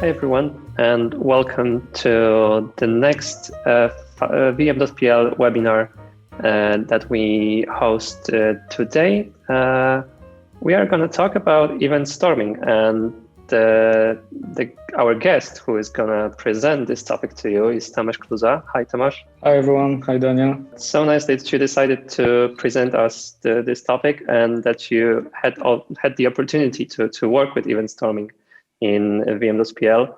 Hi everyone, and welcome to the next VM.PL webinar that we host today. We are going to talk about event storming, and our guest who is going to present this topic to you is Tomasz Kluza. Hi Tomasz. Hi everyone. Hi Daniel. So nice that you decided to present us this topic and that you had the opportunity to work with event storming in VM.PL.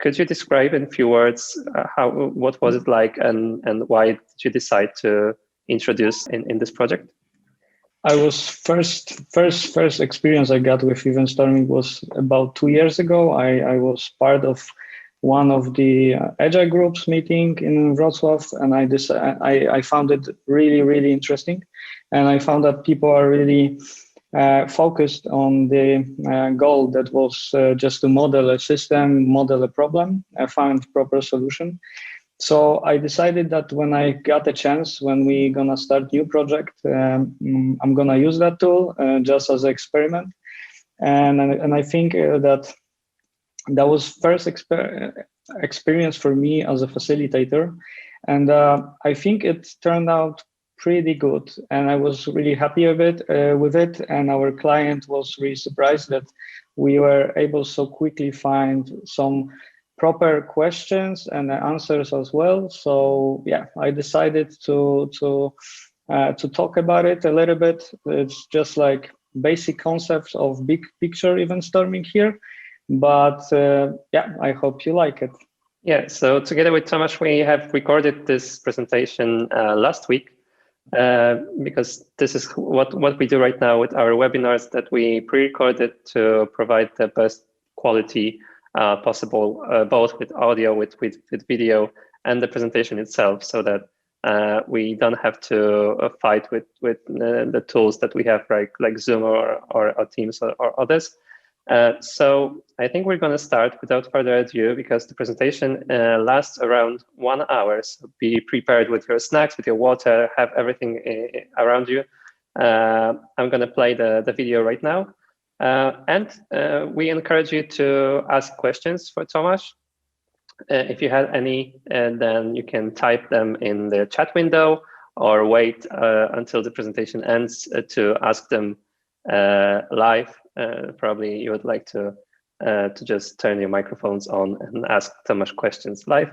Could you describe in a few words what was it like and why did you decide to introduce in this project? I was first experience I got with event storming was about 2 years ago. I was part of one of the agile groups meeting in Wrocław, and I found it really interesting, and I found that people are really focused on the goal that was just to model a system, model a problem, find proper solution. So I decided that when I got a chance, when we're gonna start new project, I'm gonna use that tool just as an experiment. And I think that was first experience for me as a facilitator. And I think it turned out pretty good, and I was really happy with it. And our client was really surprised that we were able so quickly find some proper questions and answers as well. So yeah, I decided to talk about it a little bit. It's just like basic concepts of big picture event storming here, but yeah, I hope you like it. Yeah. So together with Tomasz, we have recorded this presentation last week. Because this is what we do right now with our webinars, that we pre-recorded to provide the best quality possible, both with audio, with video, and the presentation itself, so that we don't have to fight with the tools that we have, like Zoom or Teams or others. So I think we're going to start without further ado, because the presentation lasts around 1 hour. So be prepared with your snacks, with your water, have everything around you. I'm going to play the video right now. And we encourage you to ask questions for Tomasz. If you have any, then you can type them in the chat window or wait until the presentation ends to ask them live. Probably you would like to just turn your microphones on and ask Tomasz questions live.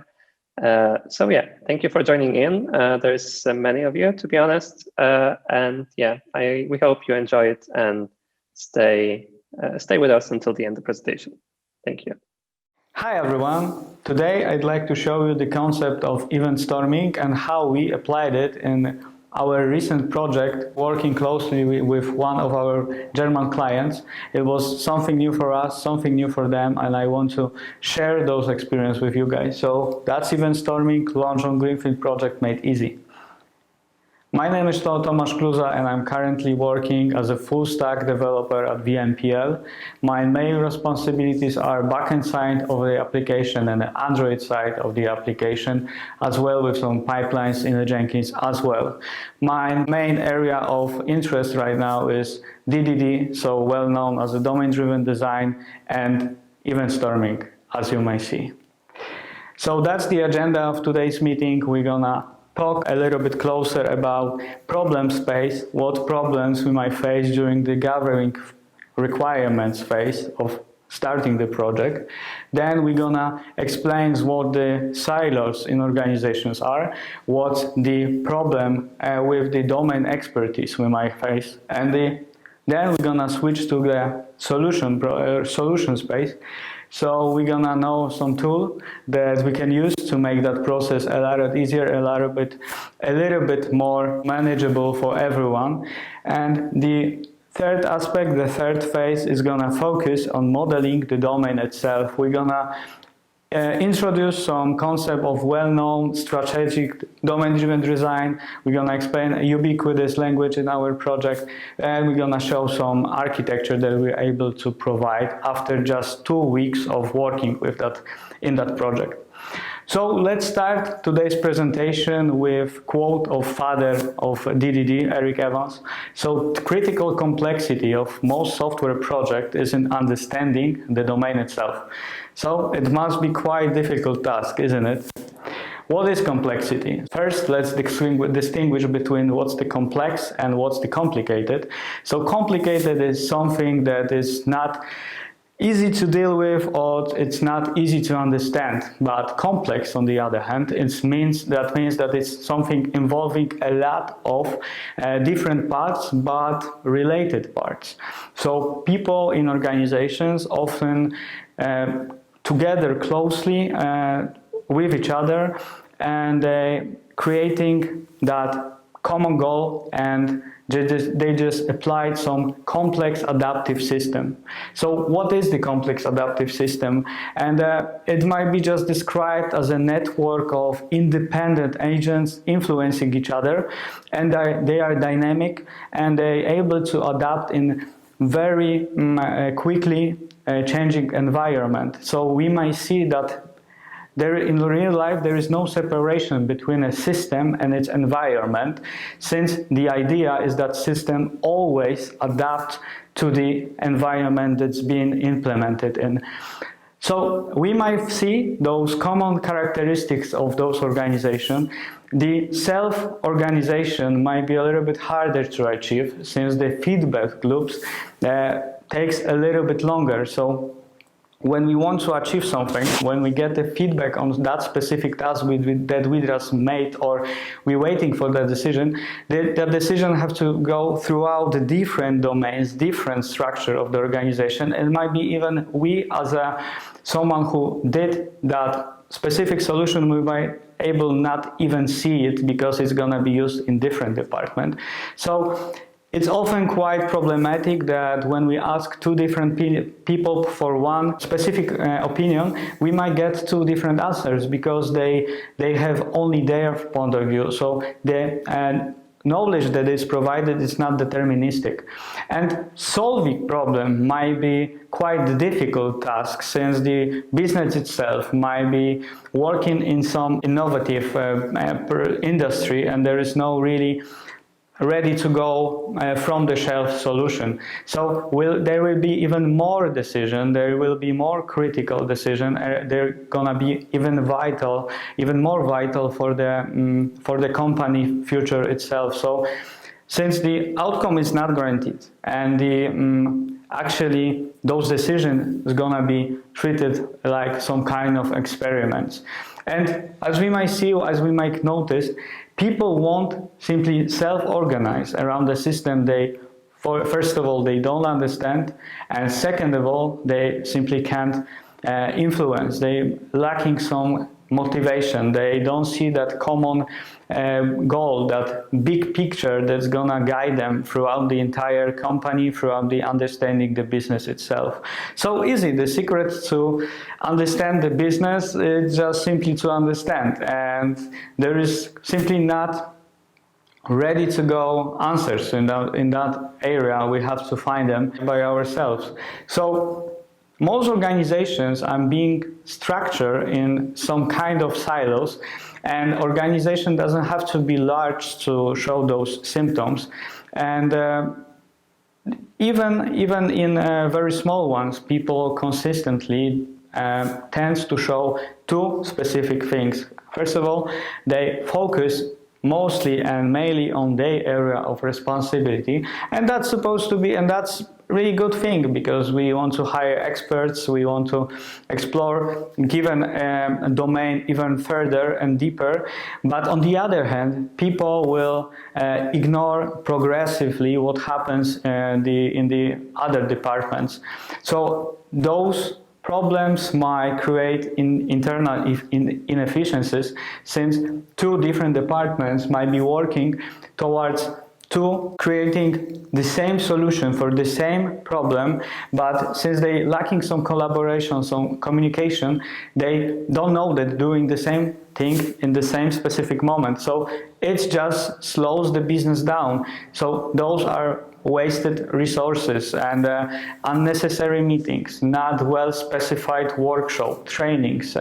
So yeah, thank you for joining in. There's many of you, to be honest, and yeah, we hope you enjoy it and stay with us until the end of the presentation. Thank you. Hi everyone. Today I'd like to show you the concept of event storming and how we applied it in our recent project, working closely with one of our German clients. It was something new for us, something new for them, and I want to share those experiences with you guys. So that's event storming, launch on greenfield project made easy. My name is Tomasz Kluza, and I'm currently working as a full-stack developer at VM.PL. My main responsibilities are backend side of the application and the Android side of the application, as well with some pipelines in the Jenkins as well. My main area of interest right now is DDD, so well known as a domain-driven design, and event storming, as you may see. So that's the agenda of today's meeting. We're gonna talk a little bit closer about problem space, what problems we might face during the gathering requirements phase of starting the project. Then we're gonna explain what the silos in organizations are, what's the problem with the domain expertise we might face, and then we're gonna switch to the solution space. So we're gonna know some tool that we can use to make that process a lot easier, a little bit more manageable for everyone. And the third aspect, the third phase, is gonna focus on modeling the domain itself. We're gonna introduce some concept of well-known strategic domain-driven design. We're gonna explain a ubiquitous language in our project, and we're gonna show some architecture that we're able to provide after just 2 weeks of working with that in that project. So let's start today's presentation with quote of father of DDD, Eric Evans. So critical complexity of most software project is in understanding the domain itself. So it must be quite difficult task, isn't it? What is complexity? First, let's distinguish between what's the complex and what's the complicated. So complicated is something that is not easy to deal with, or it's not easy to understand. But complex, on the other hand, means that it's something involving a lot of different parts, but related parts. So people in organizations often together closely with each other, and creating that common goal, and they just applied some complex adaptive system. So what is the complex adaptive system? And it might be just described as a network of independent agents influencing each other, and they are dynamic, and they're able to adapt in very quickly changing environment. So we might see that in real life, there is no separation between a system and its environment, since the idea is that system always adapts to the environment that's being implemented in. So we might see those common characteristics of those organizations. The self-organization might be a little bit harder to achieve, since the feedback loops takes a little bit longer. So when we want to achieve something, when we get the feedback on that specific task that we just made, or we're waiting for that decision, that decision have to go throughout the different domains, different structure of the organization. It might be even we as someone who did that specific solution, we might able not even see it because it's gonna be used in different department. So it's often quite problematic that when we ask two different people for one specific opinion, we might get two different answers because they have only their point of view. So the knowledge that is provided is not deterministic. And solving problem might be quite a difficult task, since the business itself might be working in some innovative industry, and there is no really ready to go from the shelf solution. So there will be even more decision, there will be more critical decision, they're gonna be even more vital for the company future itself. So since the outcome is not guaranteed, and actually those decisions is gonna be treated like some kind of experiments. And as we might see, as we might notice, people won't simply self-organize around the system first of all, they don't understand, and second of all, they simply can't influence. They're lacking some motivation. They don't see that common goal, that big picture that's gonna guide them throughout the entire company, throughout the understanding the business itself. So easy, the secret to understand the business is just simply to understand, and there is simply not ready to go answers in that area. We have to find them by ourselves. So most organizations are being structured in some kind of silos, and organization doesn't have to be large to show those symptoms. And even in very small ones, people consistently tends to show two specific things. First of all, they focus mostly and mainly on their area of responsibility, and that's supposed to be, and that's really good thing, because we want to hire experts, we want to explore given a domain even further and deeper. But on the other hand, people will ignore progressively what happens in the other departments. So those problems might create internal inefficiencies, since two different departments might be working towards creating the same solution for the same problem, but since they're lacking some collaboration, some communication, they don't know that doing the same thing in the same specific moment. So it just slows the business down. So those are wasted resources and unnecessary meetings, not well specified workshop trainings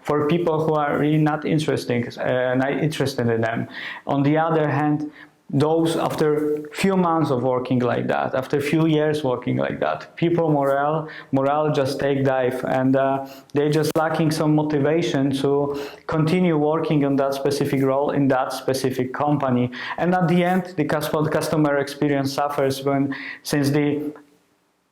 for people who are really not interested in them. On the other hand, those after few months of working like that, after few years working like that, people morale just take dive, and they're just lacking some motivation to continue working on that specific role in that specific company. And at the end, the customer experience suffers since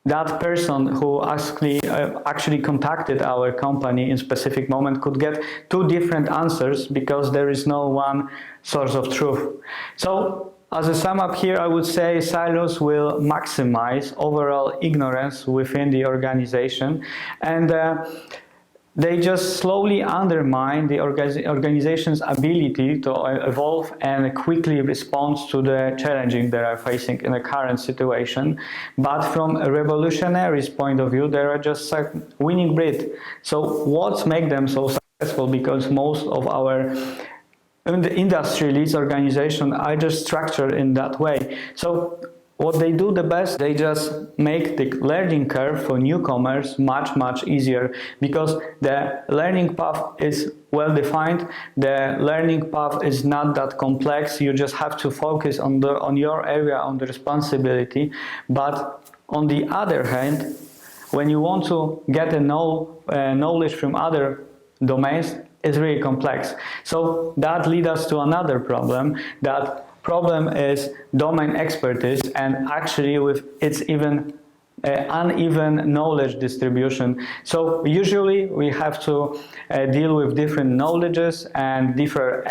that person who actually contacted our company in specific moment could get two different answers because there is no one source of truth. So as a sum up here, I would say silos will maximize overall ignorance within the organization, and they just slowly undermine the organization's ability to evolve and quickly respond to the challenges they are facing in the current situation. But from a revolutionary's point of view, they are just a winning breed. So what makes them so successful? Because most of our industry leads organizations are just structured in that way. So what they do the best, they just make the learning curve for newcomers much easier, because the learning path is well defined. The learning path is not that complex. You just have to focus on your area, on the responsibility. But on the other hand, when you want to get knowledge from other domains, it's really complex. So that leads us to another problem. That problem is domain expertise, and actually with its even uneven knowledge distribution. So usually we have to deal with different knowledges and different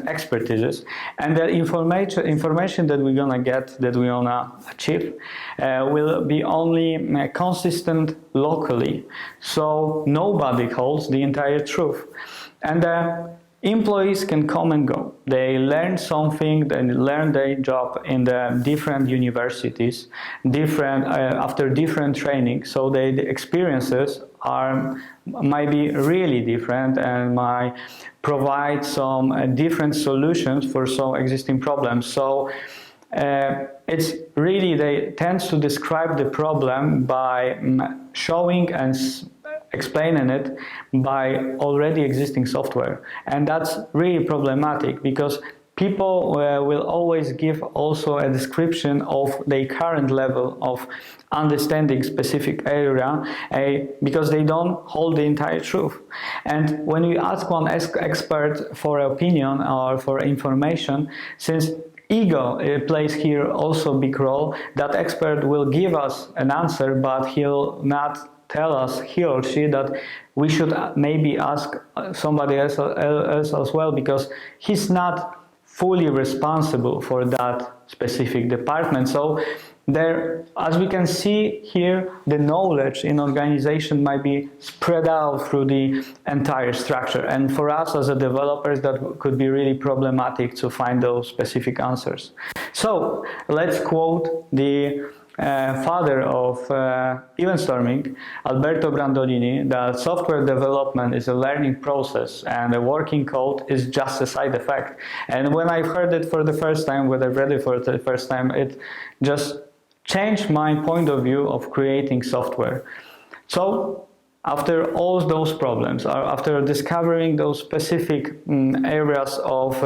expertises, and the information that we're gonna get, that we wanna achieve, will be only consistent locally. So nobody holds the entire truth. And employees can come and go. They learn something, they learn their job in the different universities, after different training. So the experiences might be really different and might provide some different solutions for some existing problems. So it's really, they tend to describe the problem by showing and explaining it by already existing software, and that's really problematic, because people will always give also a description of their current level of understanding specific area, because they don't hold the entire truth. And when you ask one expert for opinion or for information, since ego plays here also a big role, that expert will give us an answer, but he'll not tell us, he or she, that we should maybe ask somebody else as well, because he's not fully responsible for that specific department. So there, as we can see here, the knowledge in organization might be spread out through the entire structure, and for us as a developers, that could be really problematic to find those specific answers. So let's quote the father of event storming, Alberto Brandolini, that software development is a learning process and the working code is just a side effect. And when I heard it for the first time, when I read it for the first time, it just changed my point of view of creating software. So after all those problems, or after discovering those specific areas of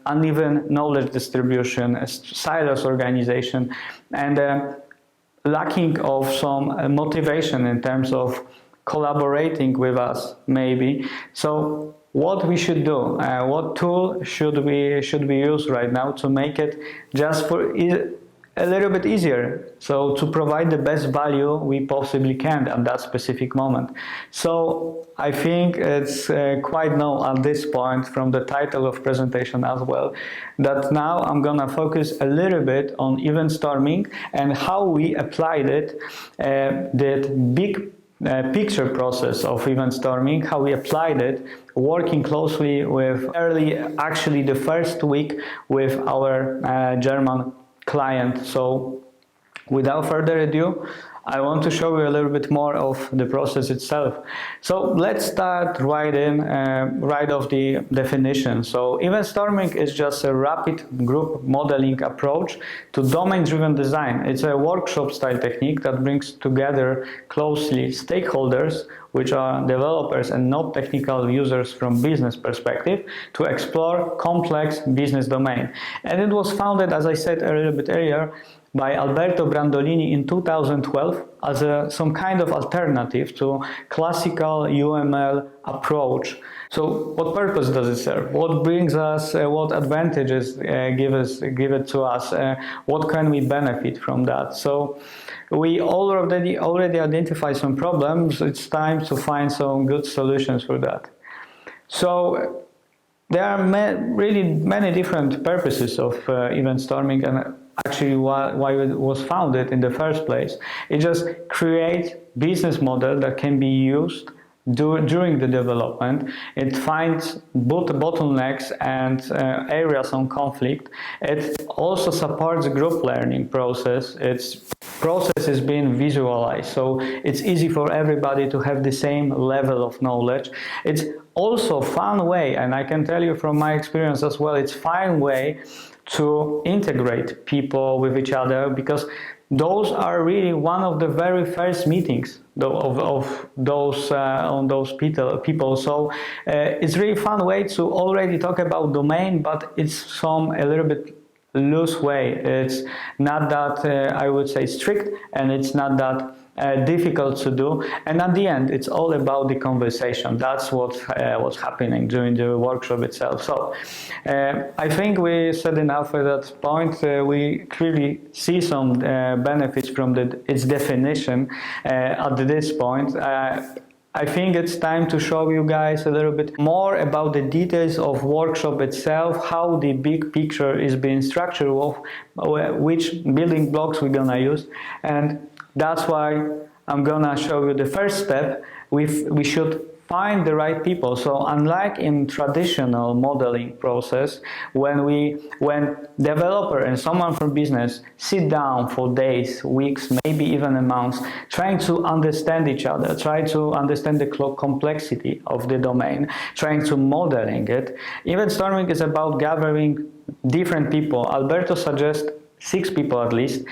uneven knowledge distribution, silos organization, and lacking of some motivation in terms of collaborating with us, maybe. So what we should do, what tool should we use right now to make it just for a little bit easier, so to provide the best value we possibly can at that specific moment. So I think it's quite known at this point from the title of presentation as well, that now I'm gonna focus a little bit on event storming and how we applied it, that big picture process of event storming, how we applied it, working closely with actually the first week with our German client. So Without further ado, I want to show you a little bit more of the process itself. So let's start right off the definition. So event storming is just a rapid group modeling approach to domain-driven design. It's a workshop-style technique that brings together closely stakeholders, which are developers and not technical users from business perspective, to explore complex business domain. And it was founded, as I said a little bit earlier, by Alberto Brandolini in 2012 as some kind of alternative to classical UML approach. So what purpose does it serve? What brings us, what advantages give it to us? What can we benefit from that? So we already identified some problems. It's time to find some good solutions for that. So there are really many different purposes of event storming, and actually why it was founded in the first place. It just creates business model that can be used during the development. It finds both bottlenecks and areas on conflict. It also supports group learning process. Its process is being visualized, so it's easy for everybody to have the same level of knowledge. It's also a fun way, and I can tell you from my experience as well, it's a fun way to integrate people with each other, because those are really one of the very first meetings of those people. So it's really fun way to already talk about domain, but it's a little bit loose way. It's not that I would say strict, and it's not that difficult to do, and at the end it's all about the conversation. That's what's happening during the workshop itself. So I think we said enough at that point. We clearly see some benefits from its definition at this point. I think it's time to show you guys a little bit more about the details of workshop itself, how the big picture is being structured, of which building blocks we're gonna use, and that's why I'm gonna show you the first step. We should find the right people. So unlike in traditional modeling process, when developer and someone from business sit down for days, weeks, maybe even a month, trying to understand each other, try to understand the complexity of the domain, trying to modeling it. Event storming is about gathering different people. Alberto suggests 6 people at least.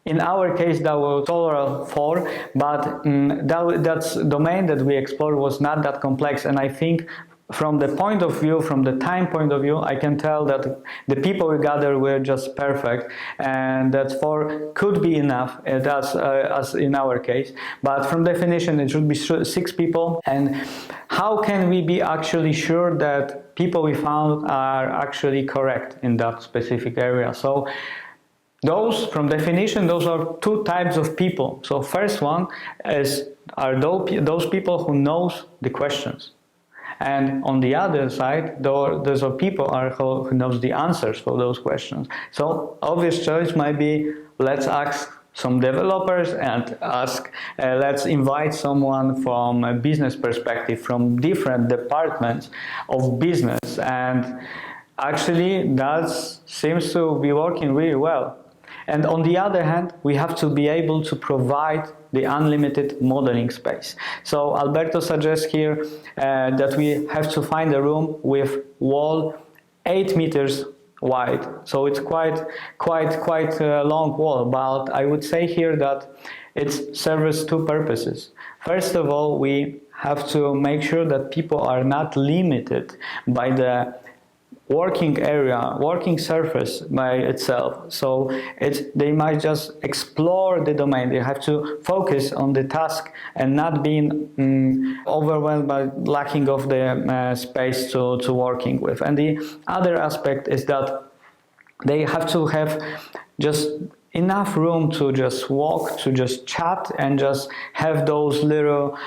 In our case, that was total 4, but that's domain that we explored was not that complex, and I think from the point of view, from the time point of view, I can tell that the people we gathered were just perfect, and that 4 could be enough, that's as in our case, but from definition it should be 6 people. And how can we be actually sure that people we found are actually correct in that specific area? So those, from definition, those are 2 types of people. So first one are those people who knows the questions, and on the other side, those are people who knows the answers for those questions. So obvious choice might be, let's ask some developers and let's invite someone from a business perspective, from different departments of business, and actually that seems to be working really well. And on the other hand, we have to be able to provide the unlimited modeling space. So Alberto suggests here that we have to find a room with wall 8 meters wide. So it's quite a long wall, but I would say here that it serves 2 purposes. First of all, we have to make sure that people are not limited by the working area, working surface by itself. So they might just explore the domain. They have to focus on the task and not being overwhelmed by lacking of the space to working with. And the other aspect is that they have to have just enough room to just walk, to just chat, and just have those little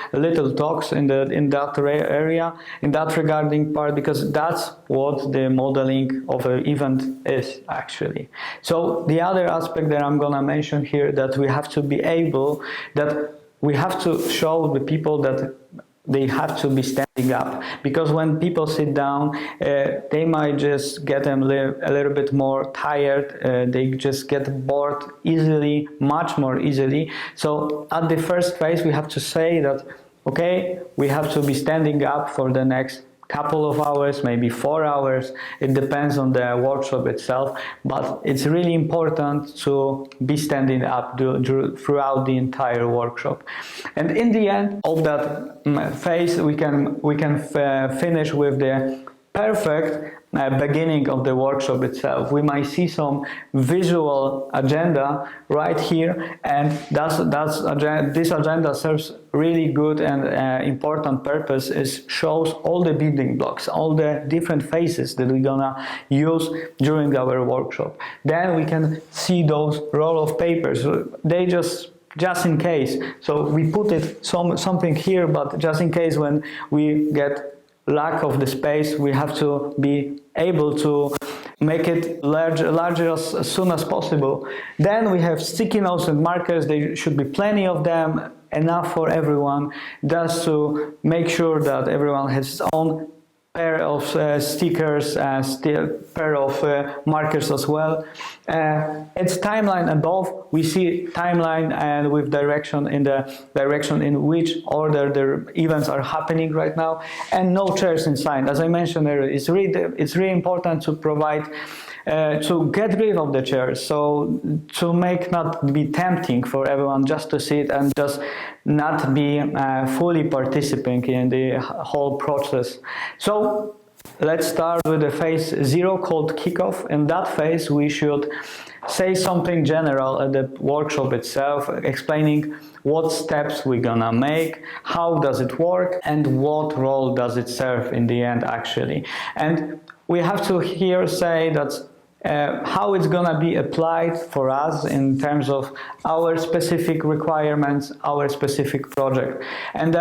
talks in that area, in that regarding part, because that's what the modeling of an event is actually. So the other aspect that I'm gonna mention here, that we have to be able, that we have to show the people that they have to be standing up, because when people sit down, they might just get a little bit more tired, they just get bored easily, much more easily. So at the first phase we have to say that, okay, we have to be standing up for the next couple of hours, maybe 4 hours. It depends on the workshop itself, but it's really important to be standing up throughout the entire workshop. And in the end of that phase, we can finish with the perfect beginning of the workshop itself. We might see some visual agenda right here, and this agenda serves really good and important purpose. Is shows all the building blocks, all the different phases that we're gonna use during our workshop. Then we can see those roll of papers. They just in case. So we put it something here, but just in case when we get lack of the space, we have to be able to make it larger as soon as possible. Then we have sticky notes and markers. There should be plenty of them, enough for everyone, just to make sure that everyone has his own pair of stickers, pair of markers as well. It's timeline above. We see timeline and with direction in the direction in which order the events are happening right now, and no chairs inside. As I mentioned earlier, it's really important to provide to get rid of the chairs, so to make not be tempting for everyone just to sit and just not be fully participating in the whole process. So let's start with the phase 0 called Kickoff. In that phase we should say something general at the workshop itself, explaining what steps we're gonna make, how does it work, and what role does it serve in the end actually. And we have to here say that how it's gonna be applied for us in terms of our specific requirements, our specific project. And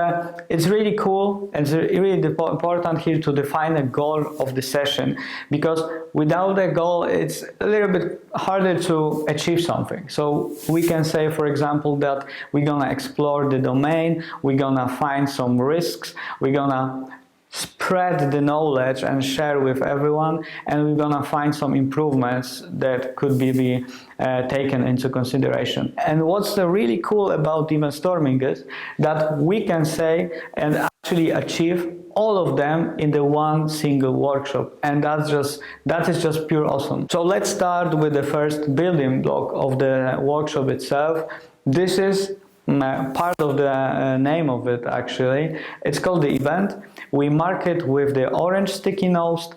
it's really cool and it's really important here to define a goal of the session, because without a goal it's a little bit harder to achieve something. So we can say, for example, that we're gonna explore the domain, we're gonna find some risks, we're gonna spread the knowledge and share with everyone, and we're gonna find some improvements that could be taken into consideration. And what's really cool about event storming is that we can say and actually achieve all of them in the one single workshop, and that is just pure awesome. So let's start with the first building block of the workshop itself. This is part of the name of it actually. It's called the event. We mark it with the orange sticky note,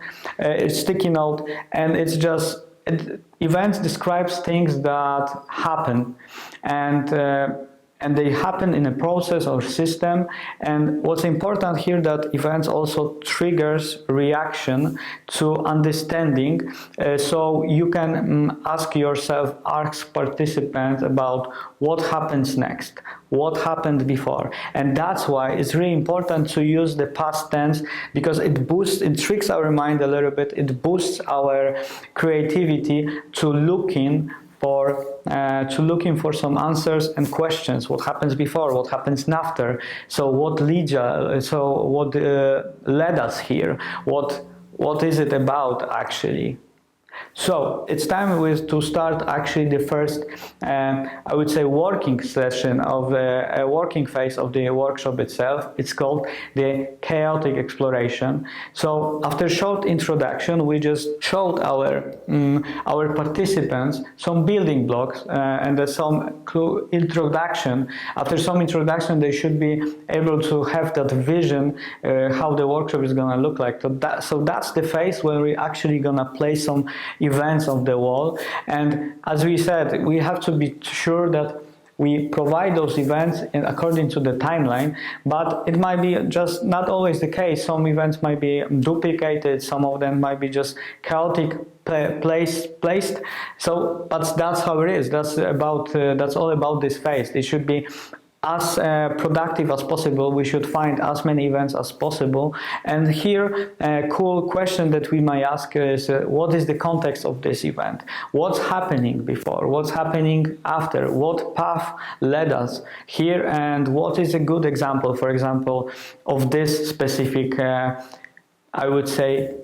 and it's just events describes things that happen, and they happen in a process or system. And what's important here, that events also triggers reaction to understanding. So you can ask participants about what happens next, what happened before. And that's why it's really important to use the past tense, because it tricks our mind a little bit, it boosts our creativity to looking for some answers and questions. What happens before? What happens after? So what led us here? What is it about actually? So it's time to start actually the first, I would say, working session of a working phase of the workshop itself. It's called the chaotic exploration. So after short introduction, we just showed our participants some building blocks and some introduction. After some introduction, they should be able to have that vision how the workshop is going to look like. So that's the phase where we're actually going to place some events of the wall. And as we said, we have to be sure that we provide those events according to the timeline, but it might be just not always the case. Some events might be duplicated, some of them might be just chaotic placed. So, but that's how it is. That's all about this phase. It should be as productive as possible. We should find as many events as possible. And here, a cool question that we might ask is, what is the context of this event? What's happening before? What's happening after? What path led us here? And what is a good example, for example, of this specific, I would say,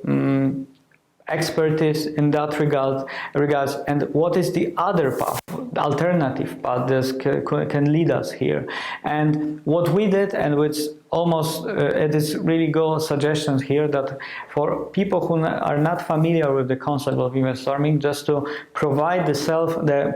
expertise in that regards, and what is the other path, the alternative path that can lead us here. And what we did, and which almost it is really good suggestions here, that for people who are not familiar with the concept of event storming, just to provide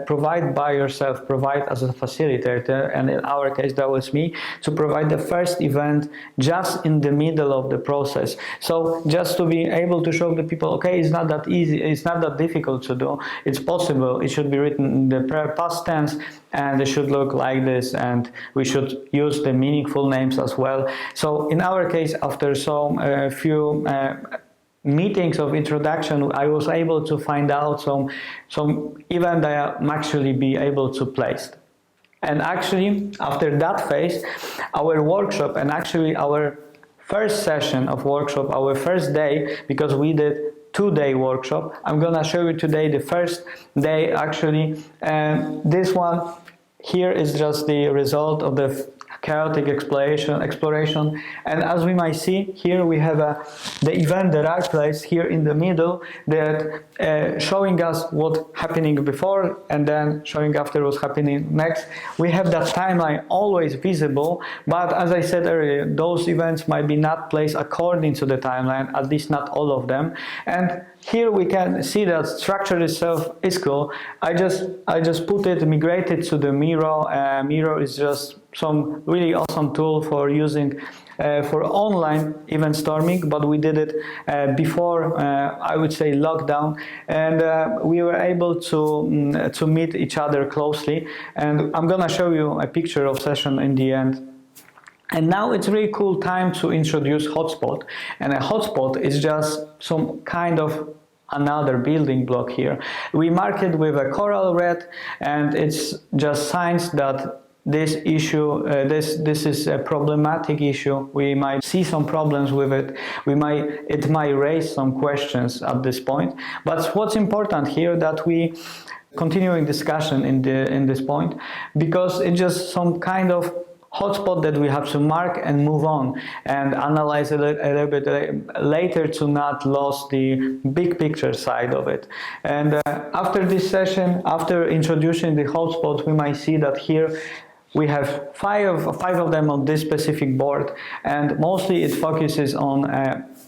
provide by yourself, provide as a facilitator, and in our case that was me, to provide the first event just in the middle of the process. So just to be able to show the people, okay, it's not that easy, it's not that difficult to do, it's possible, it should be written in the past tense, and it should look like this, and we should use the meaningful names as well. So in our case, after some few meetings of introduction, I was able to find out some event that I'm actually be able to place. And actually, after that phase, our workshop, and actually our first session of workshop, our first day, because we did 2-day workshop. I'm gonna show you today the first day actually, and this one here is just the result of the chaotic exploration. And as we might see here, we have the event that I placed here in the middle, that showing us what's happening before and then showing after what's happening next. We have that timeline always visible, but as I said earlier, those events might be not placed according to the timeline, at least not all of them. And here we can see that structure itself is cool. I just put it, migrated to the Miro. Miro is just some really awesome tool for using for online event storming, but we did it before I would say lockdown, and we were able to meet each other closely. And I'm gonna show you a picture of session in the end. And now it's really cool time to introduce Hotspot. And a hotspot is just some kind of another building block here. We mark it with a coral red, and it's just signs that this issue, this is a problematic issue. We might see some problems with it. It might raise some questions at this point. But what's important here, that we continuing discussion in this point, because it's just some kind of hotspot that we have to mark and move on and analyze it a little bit later to not lose the big picture side of it. And after this session, after introducing the hotspots, we might see that here we have five of them on this specific board, and mostly it focuses on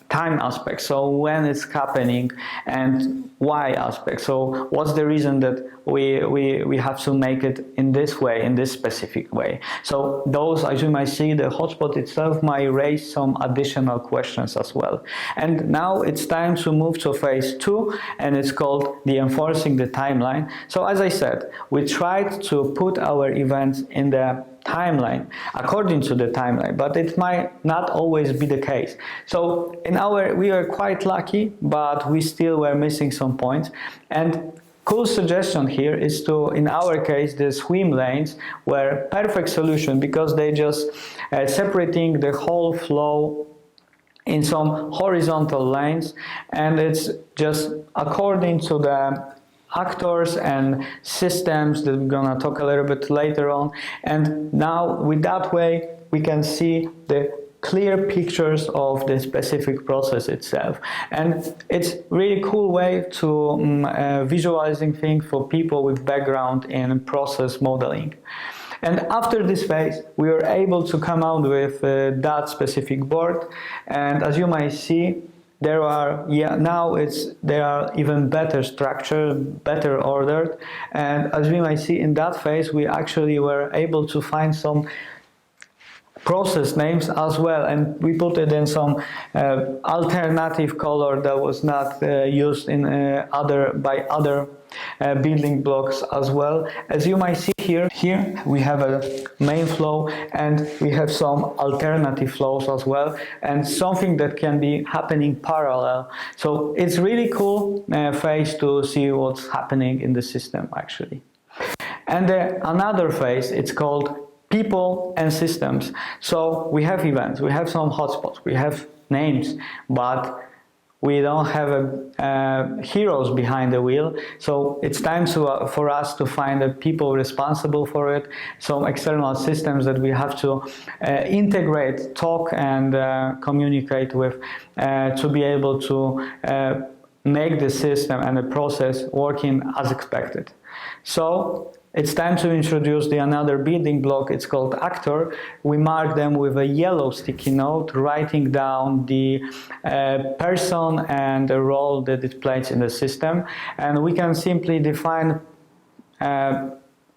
time aspects, so when it's happening, and why aspect, so what's the reason that we have to make it in this way, in this specific way. So those, as you might see, the hotspot itself might raise some additional questions as well. And now it's time to move to phase 2, and it's called the enforcing the timeline. So as I said, we tried to put our events in the timeline, according to the timeline, but it might not always be the case. So we are quite lucky, but we still were missing some points. And cool suggestion here is to, in our case, the Swimlanes were perfect solution, because they just separating the whole flow in some horizontal lanes, and it's just according to the actors and systems that we're gonna talk a little bit later on. And now with that way we can see the clear pictures of the specific process itself, and it's really cool way to visualizing things for people with background in process modeling. And after this phase, we were able to come out with that specific board, and as you might see, there are even better structured, better ordered, and as we might see in that phase, we actually were able to find some process names as well, and we put it in some alternative color that was not used in other building blocks as well. As you might see here we have a main flow, and we have some alternative flows as well, and something that can be happening parallel. So it's really cool phase to see what's happening in the system actually. And another phase, it's called people and systems. So we have events, we have some hotspots, we have names, but we don't have heroes behind the wheel. So it's time for us to find the people responsible for it, some external systems that we have to integrate, talk and communicate with to be able to make the system and the process working as expected. So it's time to introduce another building block. It's called actor. We mark them with a yellow sticky note, writing down the person and the role that it plays in the system. And we can simply define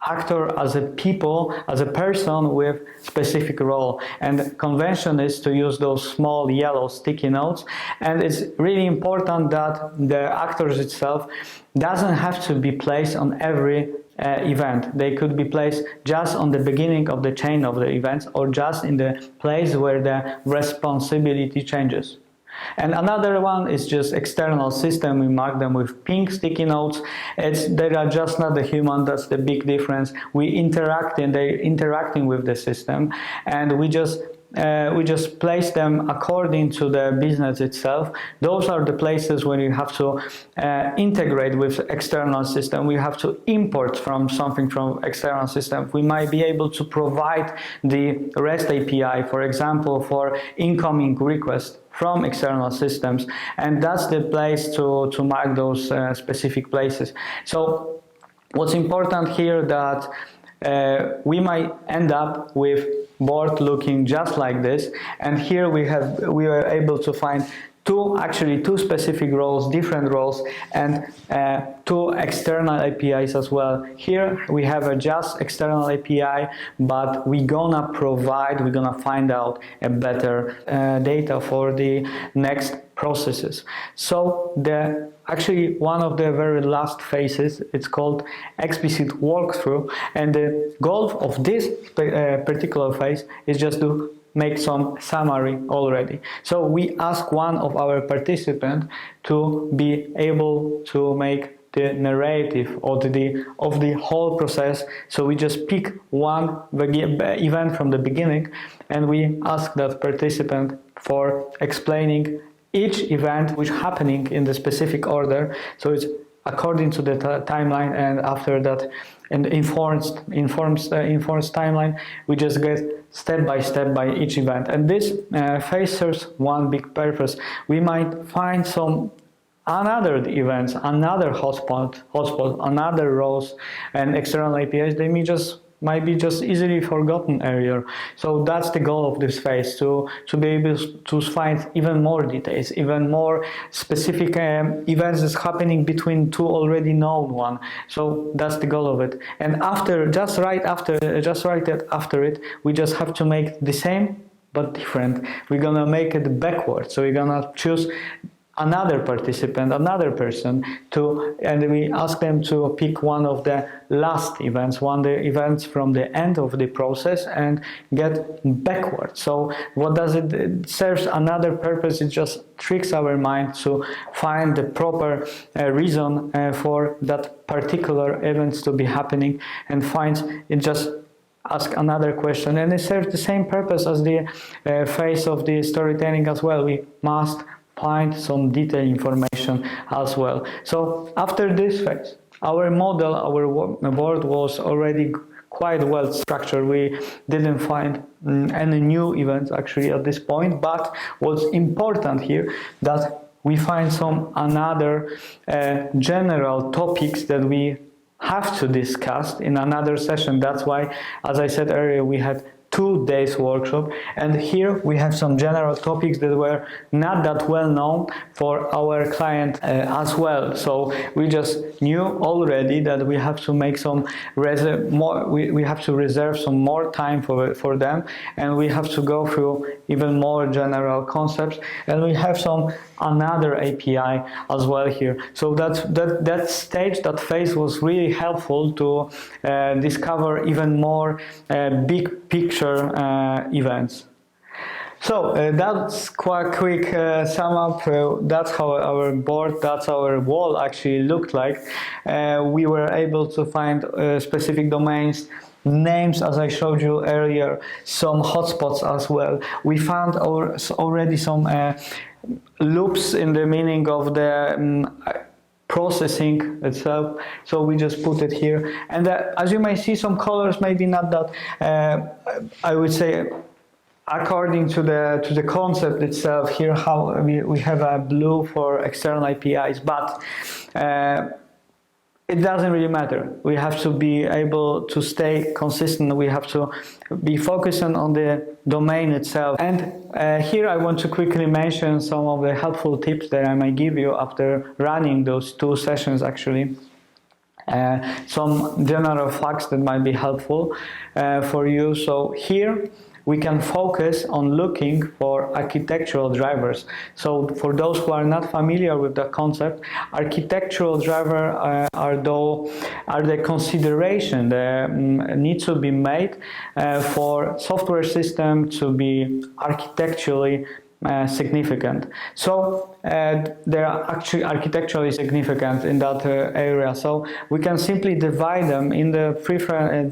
actor as a person with specific role. And the convention is to use those small yellow sticky notes. And it's really important that the actors itself doesn't have to be placed on every event. They could be placed just on the beginning of the chain of the events, or just in the place where the responsibility changes. And another one is just external system. We mark them with pink sticky notes. They are just not the human. That's the big difference. We interact and they're interacting with the system, and we just place them according to the business itself. Those are the places where you have to integrate with external system. We have to import something from external system. We might be able to provide the REST API, for example, for incoming requests from external systems, and that's the place to mark those specific places. So what's important here that we might end up with board looking just like this, and here we were able to find two specific roles, different roles, and two external APIs as well. Here we have a just external API, but we're gonna find out a better data for the next processes. So one of the very last phases, it's called explicit walkthrough, and the goal of this particular phase is just to make some summary already. So we ask one of our participants to be able to make the narrative of the whole process. So we just pick one event from the beginning, and we ask that participant for explaining each event which happening in the specific order. So it's according to the timeline, and after that, and informs timeline, we just get step by step by each event. And this phase serves one big purpose. We might find another events, another hotspot, another roles and external APIs. They might be just easily forgotten area. So that's the goal of this phase, to be able to find even more details, even more specific events that's happening between two already known one. So that's the goal of it. And just right after it, we just have to make the same but different. We're gonna make it backwards. So we're gonna choose another participant, another person, and we ask them to pick one of the last events, the events from the end of the process, and get backward. So what does it serves another purpose? It just tricks our mind to find the proper reason for that particular events to be happening, and ask another question, and it serves the same purpose as the phase of the storytelling as well. We must find some detailed information as well. So after this phase, our board was already quite well structured. We didn't find any new events actually at this point, but what's important here that we find another general topics that we have to discuss in another session. That's why, as I said earlier, we had 2 days workshop, and here we have some general topics that were not that well known for our client as well. So we just knew already that we have to make we have to reserve some more time for them, and we have to go through even more general concepts, and we have another API as well here. So that phase was really helpful to discover even more big picture events. So that's quite quick sum up. That's how our board, that's our wall actually looked like. We were able to find specific domains, names, as I showed you earlier, some hotspots as well. We found already some loops in the meaning of the processing itself, so we just put it here. And as you may see, some colors maybe not that I would say according to the concept itself. Here how we have a blue for external APIs, but it doesn't really matter. We have to be able to stay consistent. We have to be focusing on the domain itself. And here I want to quickly mention some of the helpful tips that I might give you after running those 2 sessions actually. Some general facts that might be helpful for you. So here we can focus on looking for architectural drivers. So for those who are not familiar with the concept, architectural driver are the consideration that needs to be made for software system to be architecturally significant. So they are actually architecturally significant in that area. So we can simply divide them in the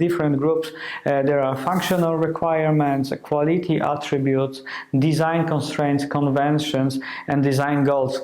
different groups. There are functional requirements, quality attributes, design constraints, conventions, and design goals.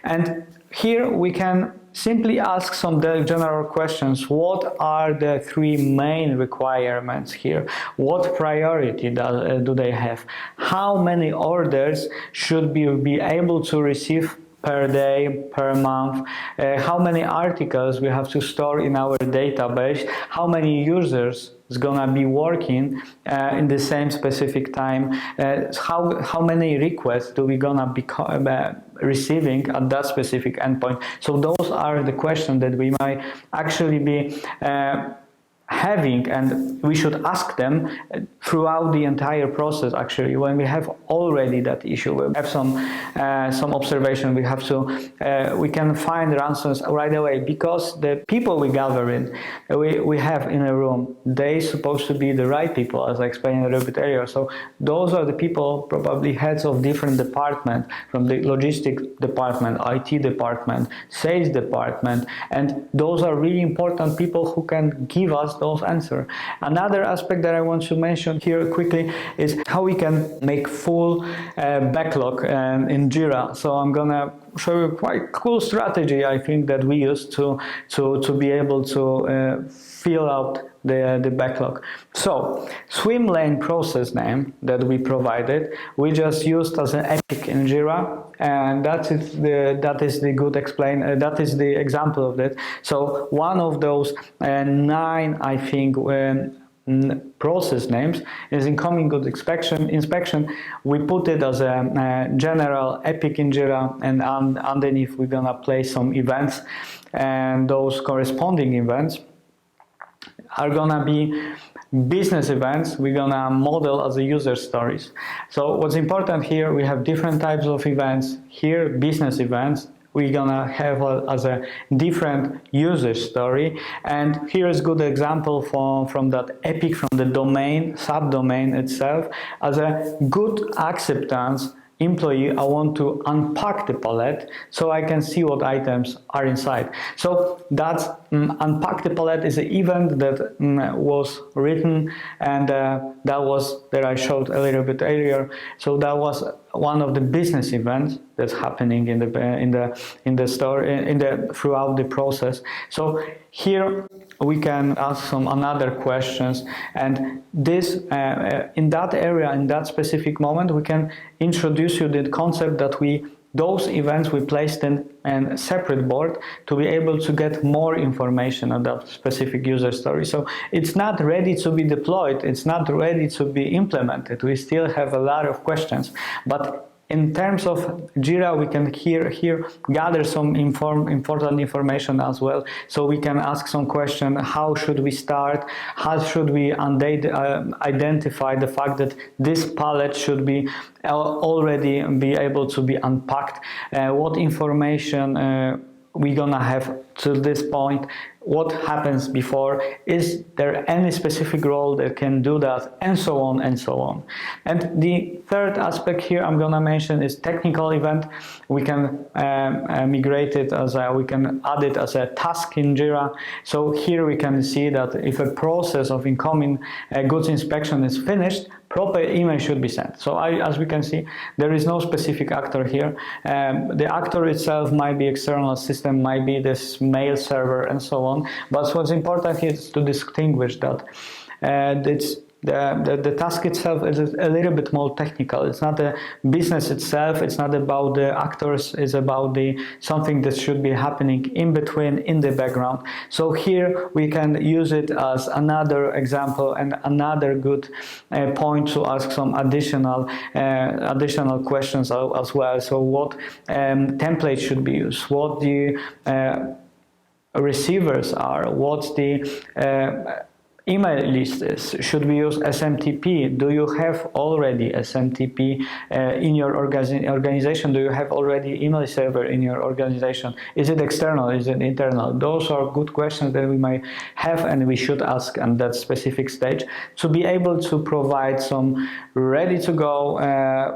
And here we can simply ask some general questions. What are the 3 main requirements here? What priority do they have? How many orders should we be able to receive per day, per month? How many articles we have to store in our database? How many users is gonna be working in the same specific time? How many requests do we gonna be receiving at that specific endpoint? So those are the questions that we might actually be having, and we should ask them throughout the entire process. Actually, when we have already that issue, we have some observation, we can find the answers right away, because the people we gather in, we have in a room, they supposed to be the right people, as I explained a little bit earlier. So those are the people, probably heads of different departments, from the logistics department, IT department, sales department, and those are really important people who can give us those answers. Another aspect that I want to mention here quickly is how we can make full backlog in Jira. So I'm gonna show you quite cool strategy, I think, that we use to be able to fill out the backlog. So Swimlane process name that we provided, we just used as an epic in Jira, and that is the example of that. So one of those 9, I think, process names is incoming good inspection. We put it as a general epic in Jira, and underneath we're gonna place some events, and those corresponding events are gonna be business events. We're gonna model as a user stories. So what's important here, we have different types of events. Here, business events, we're gonna have as a different user story. And here is a good example from that epic, from the domain, subdomain itself. As a good acceptance employee, I want to unpack the palette so I can see what items are inside. So that's unpack the palette is an event that was written, and that I showed a little bit earlier. So that was one of the business events that's happening in the store throughout the process. So here we can ask some another questions, and this in that area, in that specific moment, we can introduce you the concept that those events we placed in a separate board to be able to get more information on that specific user story. So it's not ready to be deployed, it's not ready to be implemented. We still have a lot of questions, but in terms of Jira, we can here gather some important information as well. So we can ask some question: how should we start? How should we identify the fact that this palette should be already be able to be unpacked? What information we're gonna have to this point, what happens before, is there any specific role that can do that, and so on and so on. And the third aspect here I'm gonna mention is technical event. We can migrate it we can add it as a task in Jira. So here we can see that if a process of incoming goods inspection is finished, proper email should be sent. So as we can see, there is no specific actor here. The actor itself might be external system, might be this mail server and so on. But what's important here is to distinguish that the task itself is a little bit more technical. It's not the business itself, it's not about the actors, it's about something that should be happening in between, in the background. So here we can use it as another example and another good point to ask some additional questions as well. So what template should be used, what the receivers are, what's the email list is, should we use SMTP? Do you have already SMTP in your organization? Do you have already email server in your organization? Is it external? Is it internal? Those are good questions that we might have and we should ask at that specific stage to be able to provide some ready to go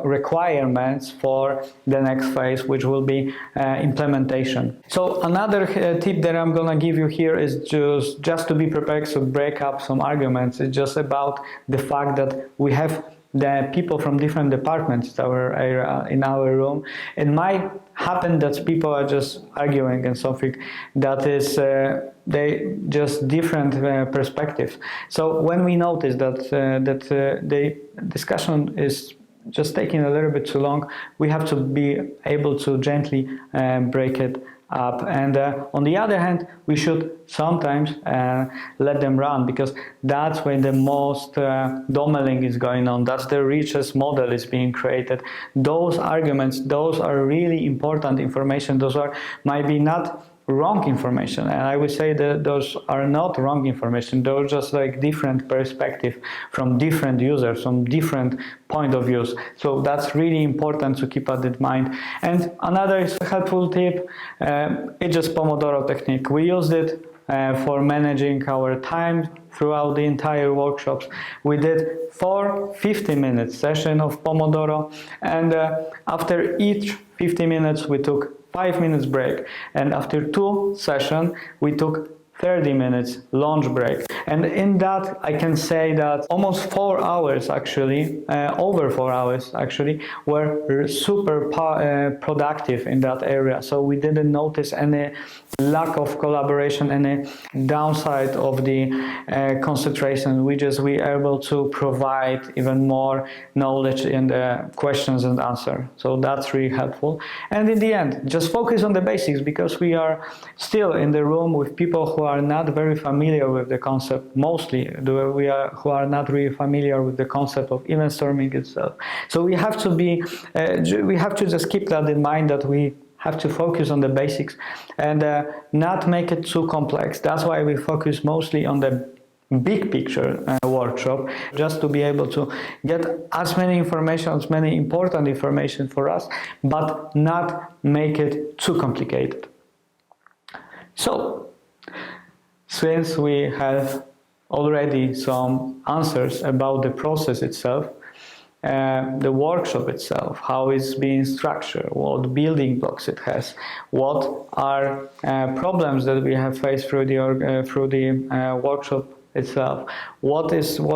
requirements for the next phase, which will be implementation. So another tip that I'm gonna give you here is just to be prepared to break up some arguments. It's just about the fact that we have the people from different departments in our room. It might happen that people are just arguing and something that is they just different perspectives. So when we notice that the discussion is just taking a little bit too long, we have to be able to gently break it up. And on the other hand, we should sometimes let them run, because that's when the most domaling is going on. That's the richest model is being created. Those arguments, those are really important information. Those might be not wrong information, and I would say that those are not wrong information. Those are just like different perspective from different users, from different point of views. So that's really important to keep that in mind. And another helpful tip, it's just Pomodoro technique. We used it for managing our time throughout the entire workshops. We did 4 50-minute sessions of Pomodoro, and after each 50 minutes we took 5 minutes break, and after 2 sessions we took 30 minutes lunch break. And in that I can say that almost 4 hours actually, over 4 hours actually, were super productive in that area. So we didn't notice any lack of collaboration, any downside of the concentration. We were able to provide even more knowledge in the questions and answer. So that's really helpful. And in the end, just focus on the basics, because we are still in the room with people who are not very familiar with the concept, mostly who are not really familiar with the concept of event storming itself. So we have to just keep that in mind, that we have to focus on the basics and not make it too complex. That's why we focus mostly on the big picture workshop, just to be able to get as many important information for us, but not make it too complicated. So, since we have already some answers about the process itself, the workshop itself, how it's being structured, what building blocks it has, what are problems that we have faced through the workshop itself, what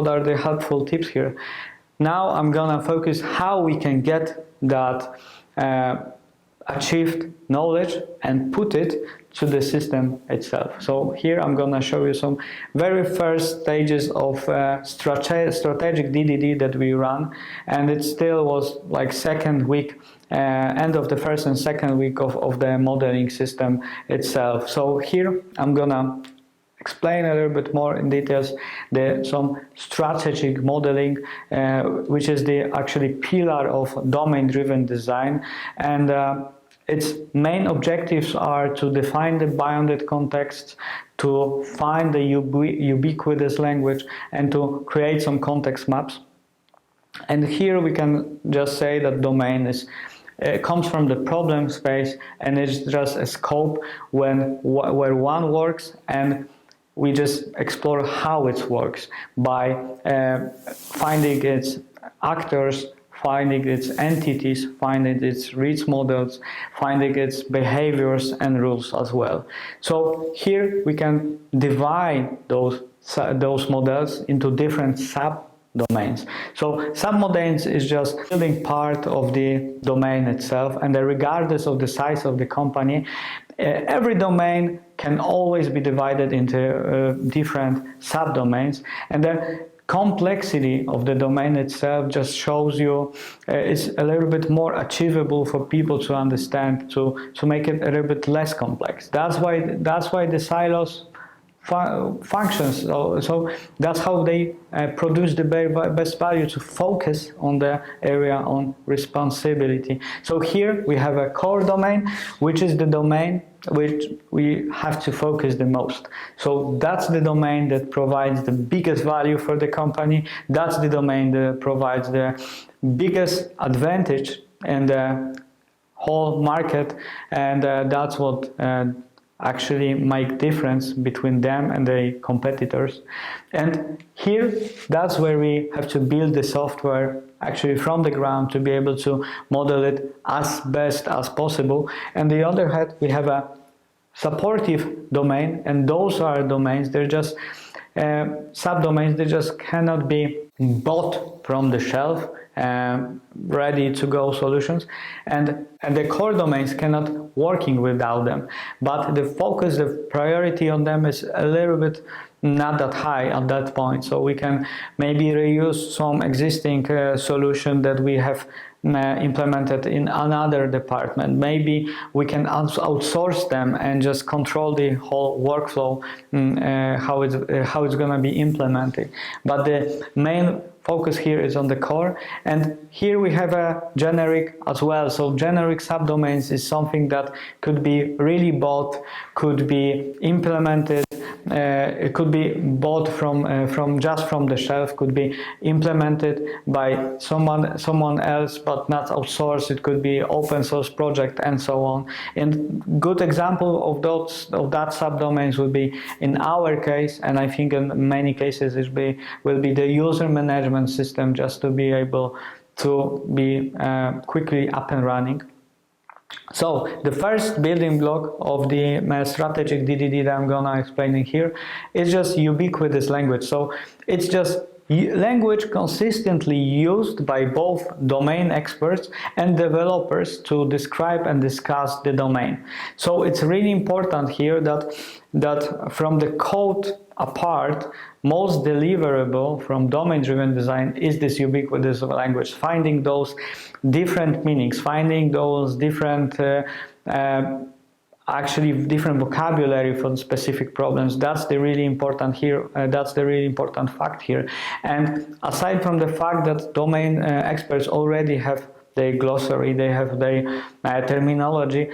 are the helpful tips here. Now I'm gonna focus how we can get that achieved knowledge and put it to the system itself. So here I'm gonna show you some very first stages of strategic DDD that we run, and it still was like second week, end of the first and second week of the modeling system itself. So here I'm gonna explain a little bit more in details some strategic modeling, which is the actually pillar of domain-driven design, and its main objectives are to define the bounded contexts, to find the ubiquitous language, and to create some context maps. And here we can just say that domain is comes from the problem space, and it's just a scope where one works, and we just explore how it works by finding its actors, finding its entities, finding its reach models, finding its behaviors and rules as well. So here we can divide those models into different subdomains. So subdomains is just building part of the domain itself, and regardless of the size of the company, every domain can always be divided into different subdomains, and the complexity of the domain itself just shows you it's a little bit more achievable for people to understand, to make it a little bit less complex. That's why the silos functions. So that's how they produce the best value, to focus on the area on responsibility. So here we have a core domain, which is the domain which we have to focus the most. So that's the domain that provides the biggest value for the company. That's the domain that provides the biggest advantage in the whole market, and that's what actually make difference between them and the competitors. And here, that's where we have to build the software actually from the ground to be able to model it as best as possible. And the other hand, we have a supportive domain, and those are domains, they're just subdomains, they just cannot be bought from the shelf, ready to go solutions, and the core domains cannot working without them. But the focus, the priority on them is a little bit not that high at that point. So we can maybe reuse some existing solution that we have implemented in another department. Maybe we can outsource them and just control the whole workflow, how it's going to be implemented. But the main focus here is on the core, and here we have a generic as well. So generic subdomains is something that could be really bought, could be implemented, it could be bought from the shelf, could be implemented by someone else but not outsourced. It could be open source project and so on. And good example of that subdomains will be in our case, and I think in many cases will be the user management system, just to be able to be quickly up and running. So the first building block of the strategic DDD that I'm gonna explain here is just ubiquitous language. So it's just language consistently used by both domain experts and developers to describe and discuss the domain. So it's really important here that from the code apart, most deliverable from domain-driven design is this ubiquitous language, finding those different meanings, finding those different actually different vocabulary for specific problems. That's the really important here. That's the really important fact here. And aside from the fact that domain experts already have their glossary, they have their terminology,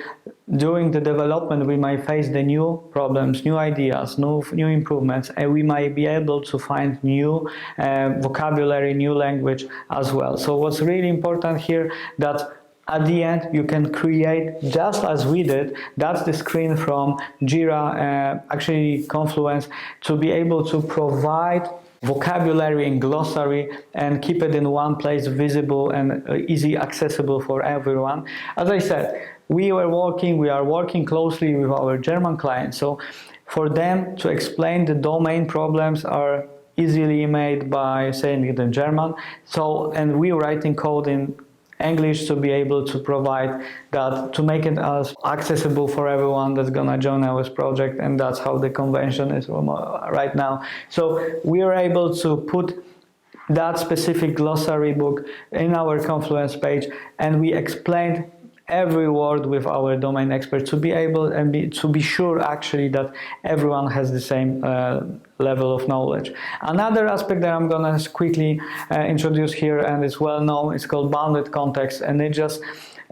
during the development we might face the new problems, new ideas, new improvements, and we might be able to find new vocabulary, new language as well. So what's really important here, that at the end you can create, just as we did, that's the screen from Jira, actually Confluence, to be able to provide vocabulary and glossary and keep it in one place, visible and easy accessible for everyone. As I said, we are working closely with our German clients, so for them to explain the domain problems are easily made by saying it in German. So, and we writing code in English to be able to provide that, to make it as accessible for everyone that's gonna join our project, and that's how the convention is right now. So we are able to put that specific glossary book in our Confluence page, and we explained every word with our domain expert to be able and to be sure actually that everyone has the same level of knowledge. Another aspect that I'm gonna quickly introduce here, and it's well known, it's called bounded context, and it just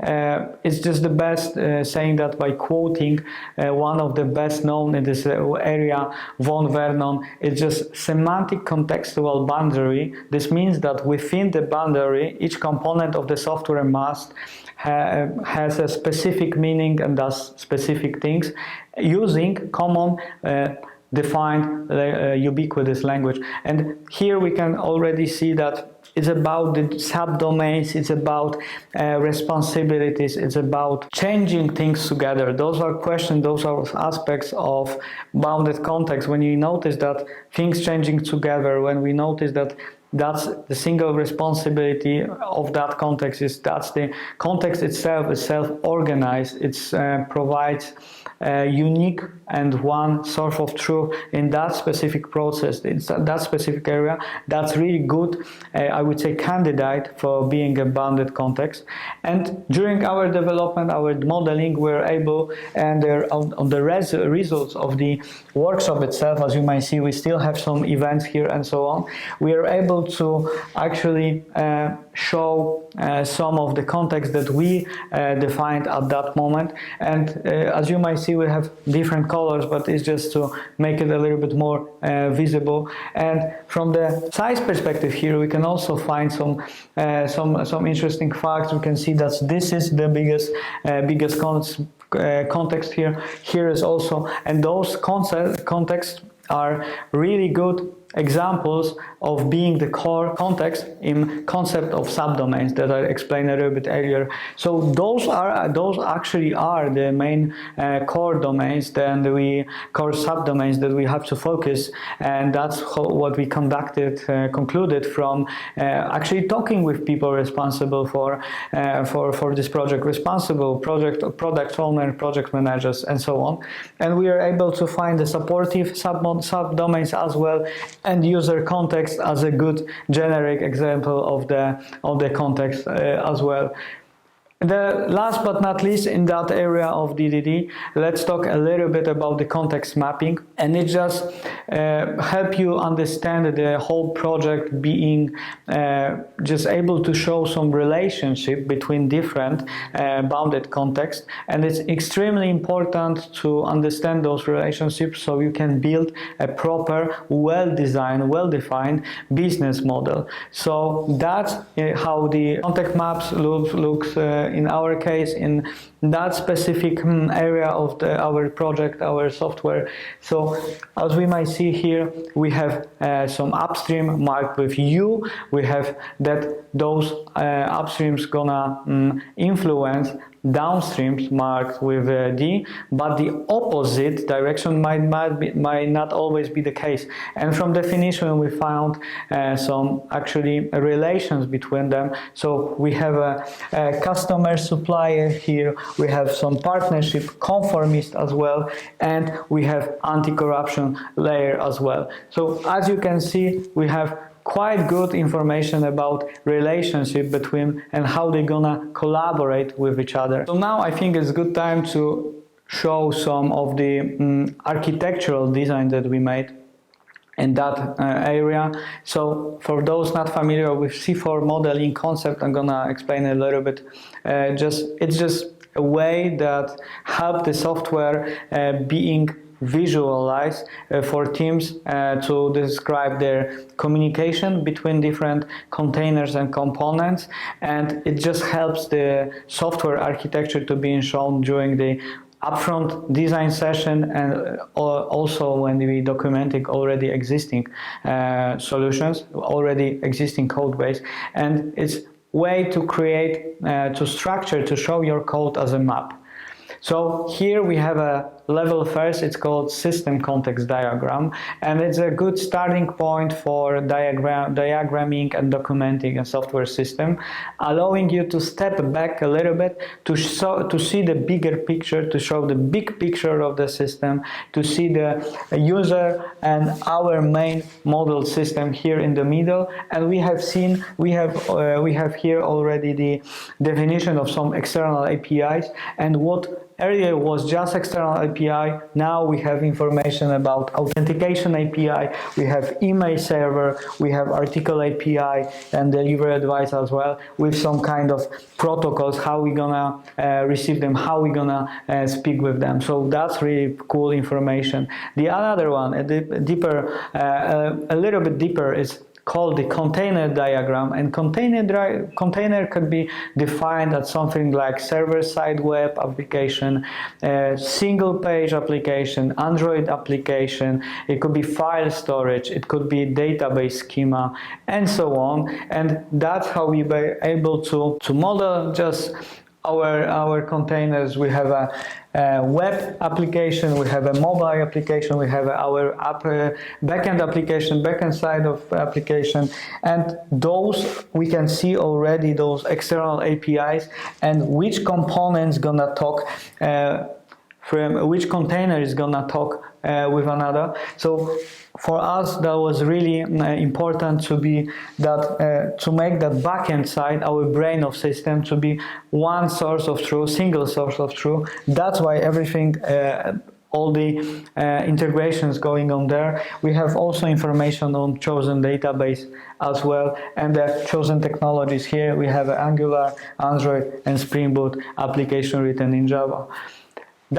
it's just the best saying that by quoting one of the best known in this area, von Vernon. It's just semantic contextual boundary. This means that within the boundary, each component of the software must has a specific meaning and does specific things using common defined ubiquitous language. And here we can already see that it's about the subdomains, it's about responsibilities, it's about changing things together. Those are questions, those are aspects of bounded context. When you notice that things changing together, when we notice that that's the single responsibility of that context, is that's the context itself is self-organized, it provides unique and one source of truth in that specific process, in that specific area. That's really good, I would say, candidate for being a bounded context. And during our development, our modeling, we're able, and on the results of the workshop itself, as you might see, we still have some events here and so on. We are able to actually show some of the context that we defined at that moment. And as you might see, we have different colors, but it's just to make it a little bit more visible. And from the size perspective here, we can also find some interesting facts. We can see that this is the biggest context here. Here is also, and those contexts are really good examples of being the core context in concept of subdomains that I explained a little bit earlier. So those actually are the main core domains, then core subdomains that we have to focus, and that's what we concluded from actually talking with people responsible for this project, product owner, project managers, and so on. And we are able to find the supportive subdomains as well, and user context as a good generic example of the context as well. The last but not least in that area of DDD, let's talk a little bit about the context mapping, and it just help you understand the whole project being just able to show some relationship between different bounded contexts, and it's extremely important to understand those relationships so you can build a proper, well-designed, well-defined business model. So that's how the context maps looks in our case, in that specific area of our project, our software. So as we might see here, we have some upstream marked with U. We have that those upstreams gonna influence downstreams marked with D, but the opposite direction might not always be the case. And from definition, we found some actually relations between them. So we have a customer supplier here, we have some partnership conformist as well, and we have anti-corruption layer as well. So as you can see, we have quite good information about relationship between and how they're gonna collaborate with each other. So now I think it's a good time to show some of the architectural design that we made in that area. So for those not familiar with C4 modeling concept, I'm gonna explain a little bit. It's just a way that help the software being visualize for teams to describe their communication between different containers and components, and it just helps the software architecture to be shown during the upfront design session, and also when we documenting already existing solutions, already existing code base. And it's way to create, to structure, to show your code as a map. So here we have a level first, it's called system context diagram, and it's a good starting point for diagramming and documenting a software system, allowing you to step back a little bit to see the bigger picture, to show the big picture of the system, to see the user and our main model system here in the middle. And we have here already the definition of some external APIs, and what earlier was just external API API. Now we have information about authentication API, we have email server, we have article API and delivery advice as well, with some kind of protocols, how we're gonna receive them, how we're gonna speak with them. So that's really cool information. The other one, a little bit deeper, is called the container diagram, and container could be defined as something like server-side web application, single page application, Android application, it could be file storage, it could be database schema, and so on. And that's how we be able to model just our containers. We have a web application, we have a mobile application, we have our backend application, backend side of application, and those we can see already those external APIs and which components gonna talk from which container is gonna talk with another. So for us, that was really important to be that to make that backend side, our brain of system, to be one source of truth, single source of truth. That's why everything, all the integrations going on there. We have also information on chosen database as well, and the chosen technologies. Here we have Angular, Android, and Spring Boot application written in Java.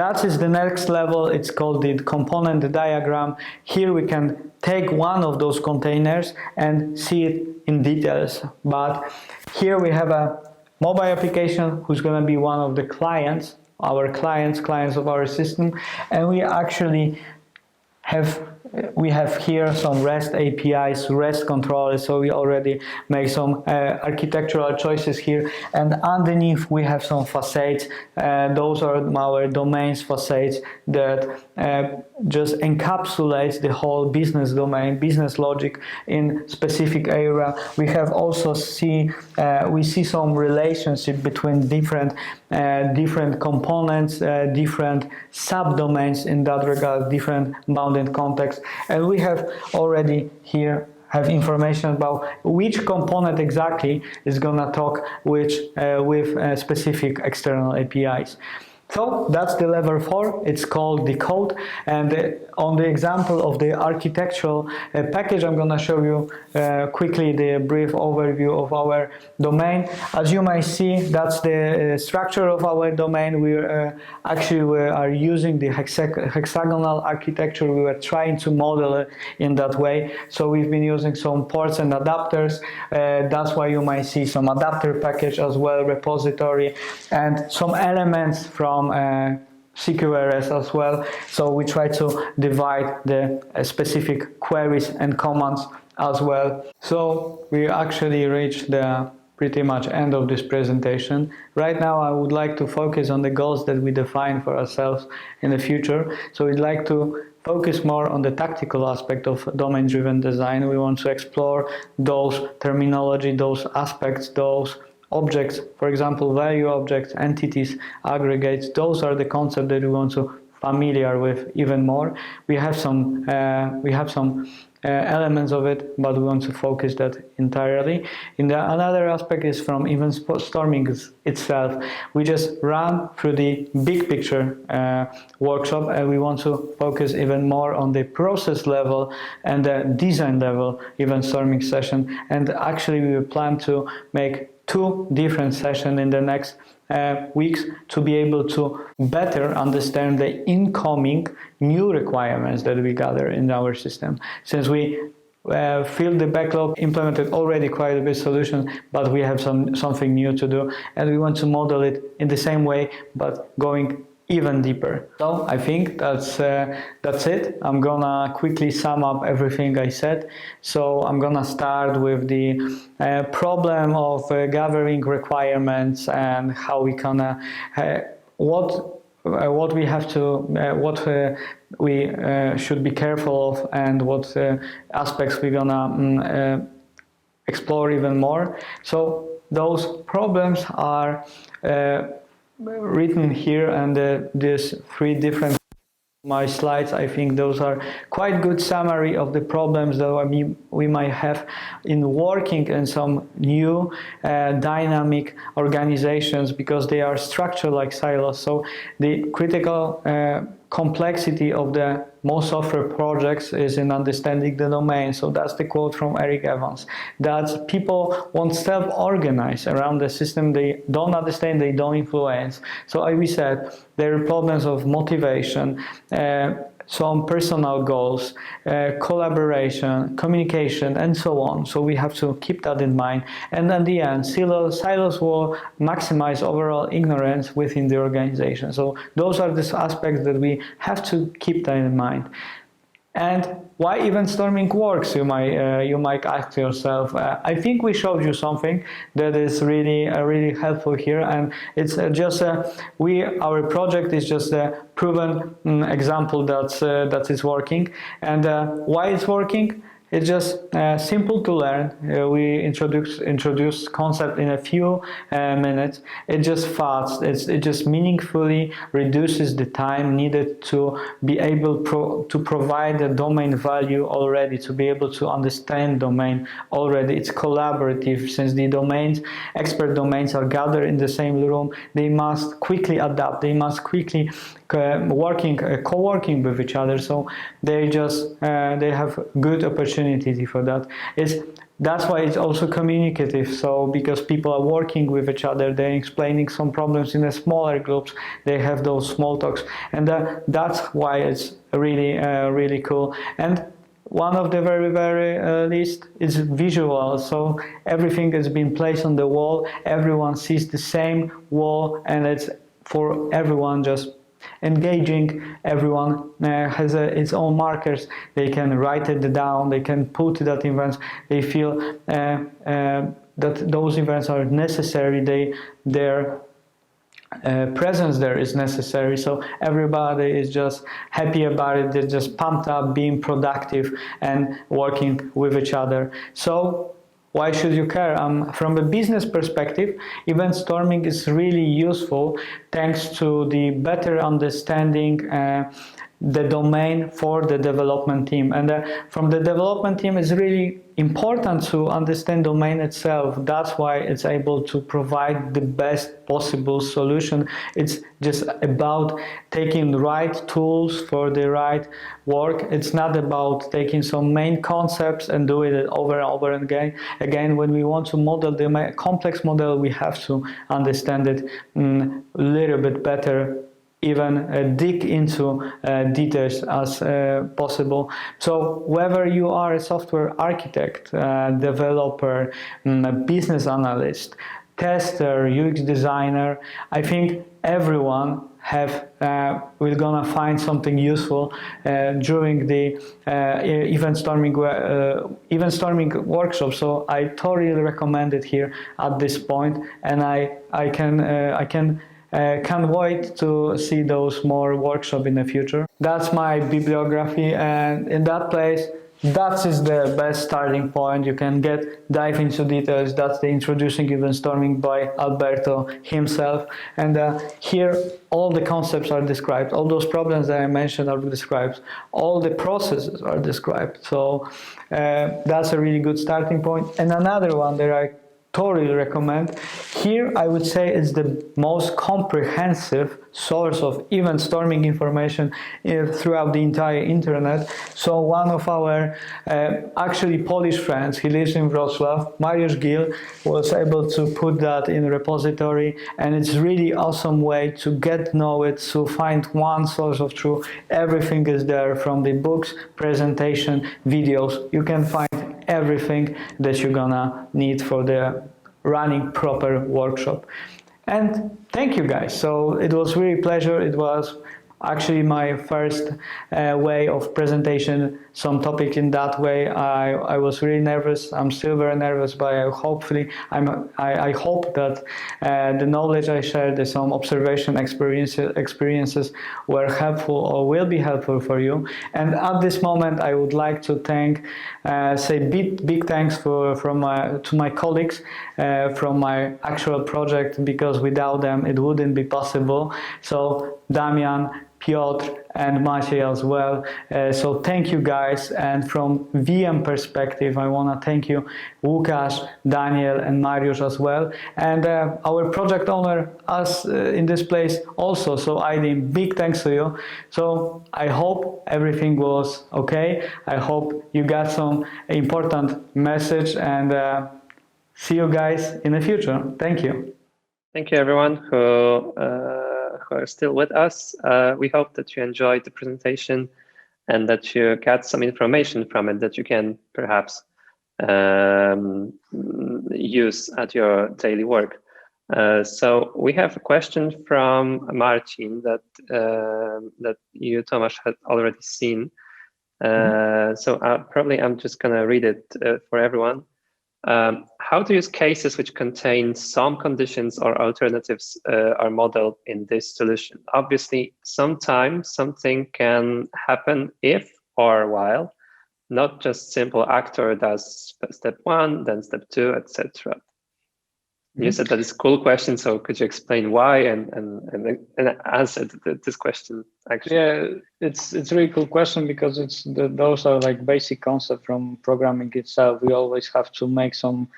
That is the next level. It's called the component diagram. Here we can take one of those containers and see it in details. But here we have a mobile application who's going to be one of the clients, our clients of our system, and we actually have here some REST APIs, REST controllers, so we already make some architectural choices here, and underneath we have some facades. Those are our domains facades that just encapsulates the whole business domain, business logic in specific area. We have also we see some relationship between different components, different subdomains in that regard, different bounded contexts, and we have already here have information about which component exactly is gonna talk with specific external APIs. So that's the level 4, it's called the code, and on the example of the architectural package, I'm going to show you quickly the brief overview of our domain. As you might see, that's the structure of our domain. We are using the hexagonal architecture. We were trying to model it in that way, so we've been using some ports and adapters. That's why you might see some adapter package as well, repository, and some elements from CQRS as well. So we try to divide the specific queries and commands as well. So we actually reached the pretty much end of this presentation. Right now I would like to focus on the goals that we define for ourselves in the future. So we'd like to focus more on the tactical aspect of domain-driven design. We want to explore those terminology, those aspects, those objects, for example, value objects, entities, aggregates. Those are the concepts that we want to familiar with even more. We have some elements of it, but we want to focus that entirely. Another aspect is from event storming itself. We just ran through the big picture workshop, and we want to focus even more on the process level and the design level event storming session. And actually we plan to make 2 different sessions in the next weeks to be able to better understand the incoming new requirements that we gather in our system. Since we filled the backlog, implemented already quite a bit solutions, but we have something new to do, and we want to model it in the same way, but going even deeper. So I think that's it. I'm gonna quickly sum up everything I said. So I'm gonna start with the problem of gathering requirements and how we gonna what we have to we should be careful of, and what aspects we're gonna explore even more. So those problems are written here, and these 3 different my slides. I think those are quite good summary of the problems that we might have in working in some new dynamic organizations, because they are structured like silos. So the critical complexity of the most software projects is in understanding the domain. So that's the quote from Eric Evans, that people won't self-organize around the system they don't understand, they don't influence. So like we said, there are problems of motivation, some personal goals, collaboration, communication, and so on. So we have to keep that in mind. And at the end, silos will maximize overall ignorance within the organization. So those are the aspects that we have to keep that in mind. And why event storming works, you might ask yourself. I think we showed you something that is really helpful here, and it's just our project is just a proven example that is working. And why it's working? It's just simple to learn. We introduce concept in a few minutes. It's just fast. It just meaningfully reduces the time needed to be able to provide the domain value already, to be able to understand domain already. It's collaborative, since the expert domains are gathered in the same room. They must quickly adapt. They must quickly co-working with each other, so they have good opportunity for that. That's why it's also communicative. So because people are working with each other, they're explaining some problems in the smaller groups, they have those small talks, and that's why it's really cool. And one of the very least is visual. So everything has been placed on the wall, everyone sees the same wall, and it's for everyone just engaging. Everyone has its own markers. They can write it down, they can put that events, they feel that those events are necessary, their presence there is necessary, so everybody is just happy about it. They're just pumped up, being productive and working with each other. So why should you care? From a business perspective, event storming is really useful thanks to the better understanding the domain for the development team. And from the development team, it's really important to understand domain itself. That's why it's able to provide the best possible solution. It's just about taking the right tools for the right work. It's not about taking some main concepts and doing it over and over again. Again, when we want to model the complex model, we have to understand it a little bit better, even dig into details as possible. So whether you are a software architect, developer, business analyst, tester, UX designer, I think everyone we're gonna find something useful during the event storming workshop. So I totally recommend it here at this point, and I can't wait to see those more workshops in the future. That's my bibliography, and in that place, that is the best starting point. You can dive into details. That's the Introducing Event Storming by Alberto himself. And here, all the concepts are described. All those problems that I mentioned are described. All the processes are described. So that's a really good starting point. And another one that I totally recommend. Here, I would say it's the most comprehensive source of event storming information throughout the entire internet. So one of our actually Polish friends, he lives in Wrocław, Mariusz Gil, was able to put that in a repository, and it's really awesome way to get to know it, to find one source of truth. Everything is there, from the books, presentation, videos. You can find everything that you're gonna need for the running proper workshop. And thank you guys. So it was really a pleasure. It was actually my first way of presentation some topic in that way. I was really nervous. I'm still very nervous, but I hope that the knowledge I shared, some observation experiences were helpful or will be helpful for you. And at this moment, I would like to say big thanks to my colleagues from my actual project, because without them it wouldn't be possible. So Damian, Piotr, and Maciej as well. So thank you guys. And from VM perspective, I want to thank you, Łukasz, Daniel, and Mariusz as well. And our project owner, us in this place also. So Aydin, big thanks to you. So I hope everything was okay. I hope you got some important message, and see you guys in the future. Thank you. Thank you, everyone who are still with us. We hope that you enjoyed the presentation and that you got some information from it that you can perhaps use at your daily work. So we have a question from Marcin that you, Tomasz, had already seen. So probably I'm just going to read it for everyone. How to use cases which contain some conditions or alternatives are modeled in this solution? Obviously, sometimes something can happen if or while, not just simple actor does step 1, then step 2, etc. You said that it's a cool question, so could you explain why and answer this question? Actually, yeah, it's a really cool question because those are like basic concepts from programming itself. We always have to make some.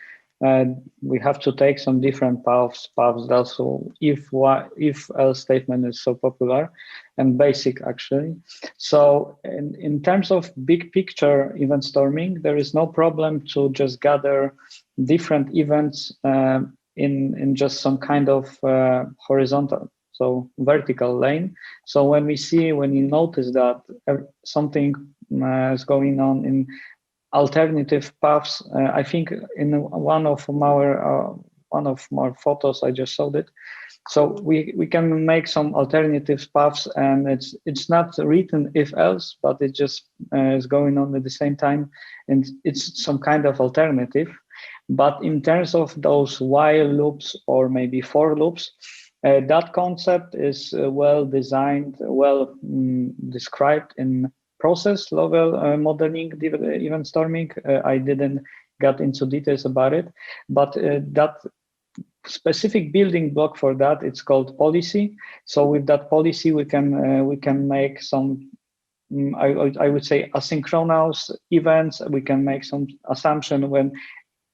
We have to take some different paths. That's so if else statement is so popular and basic actually. So in terms of big picture event storming, there is no problem to just gather different events in just some kind of horizontal, so vertical lane. So when you notice that something is going on in alternative paths, I think in one of my photos I just showed it. So we can make some alternative paths, and it's not written if else, but it just is going on at the same time, and it's some kind of alternative. But in terms of those while loops or maybe for loops, that concept is well designed, well described in process level modeling event storming. I didn't get into details about it, but that specific building block for that, it's called policy. So with that policy, we can make some I would say asynchronous events. We can make some assumption when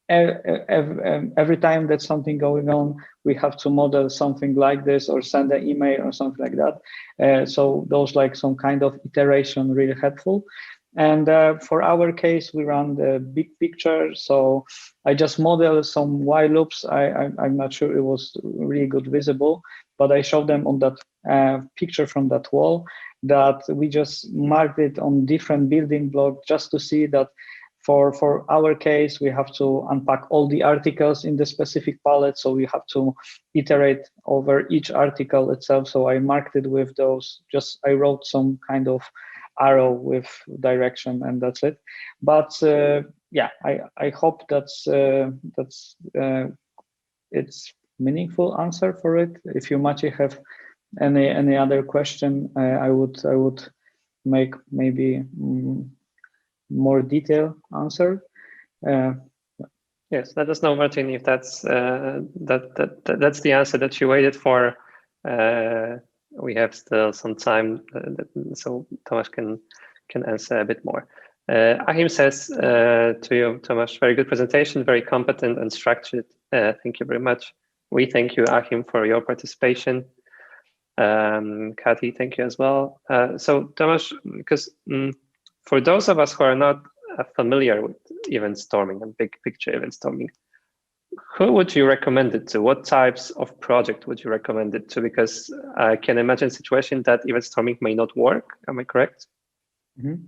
every time that something going on, we have to model something like this or send an email or something like that. So those like some kind of iteration really helpful. And for our case, we run the big picture. So I just model some while loops. I'm not sure it was really good visible, but I showed them on that picture from that wall that we just marked it on different building blocks just to see that for our case, we have to unpack all the articles in the specific palette. So we have to iterate over each article itself. So I marked it with those, I wrote some kind of arrow with direction, and that's it. But yeah, I hope that's it's meaningful answer for it. If you, Maciej, have any other question, I would make maybe more detailed answer. Yes, let us know, Martin, if that's that's the answer that you waited for. We have still some time, so Tomasz can answer a bit more. Achim says to you, Tomasz, very good presentation, very competent and structured. Thank you very much. We thank you, Achim, for your participation. Kati, thank you as well. So Tomasz, because for those of us who are not familiar with event storming and big picture event storming, who would you recommend it to? What types of project would you recommend it to? Because I can imagine a situation that event storming may not work. Am I correct? Mm-hmm.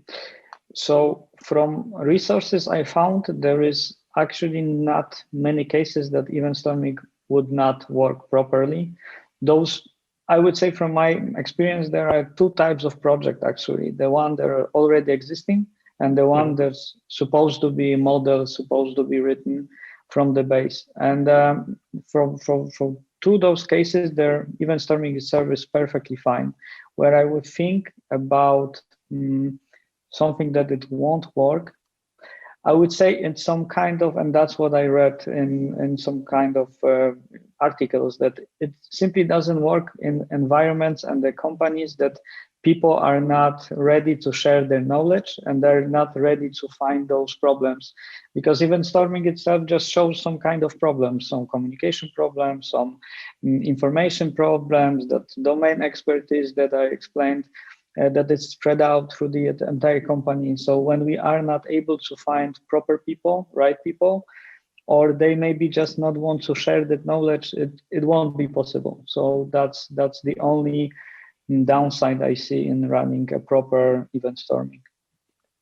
So from resources I found, there is actually not many cases that event storming would not work properly. Those, I would say from my experience, there are two types of project actually. The one that are already existing and the one that's supposed to be modeled, supposed to be written from the base. And from two of those cases, their event storming itself is perfectly fine. Where I would think about something that it won't work, I would say in some kind of, and that's what I read in some kind of articles, that it simply doesn't work in environments and the companies that people are not ready to share their knowledge, and they're not ready to find those problems, because event storming itself just shows some kind of problems, some communication problems, some information problems, that domain expertise that I explained, that is spread out through the entire company. So when we are not able to find proper people, right people, or they maybe just not want to share that knowledge, it won't be possible. So that's the only downside I see in running a proper event storming.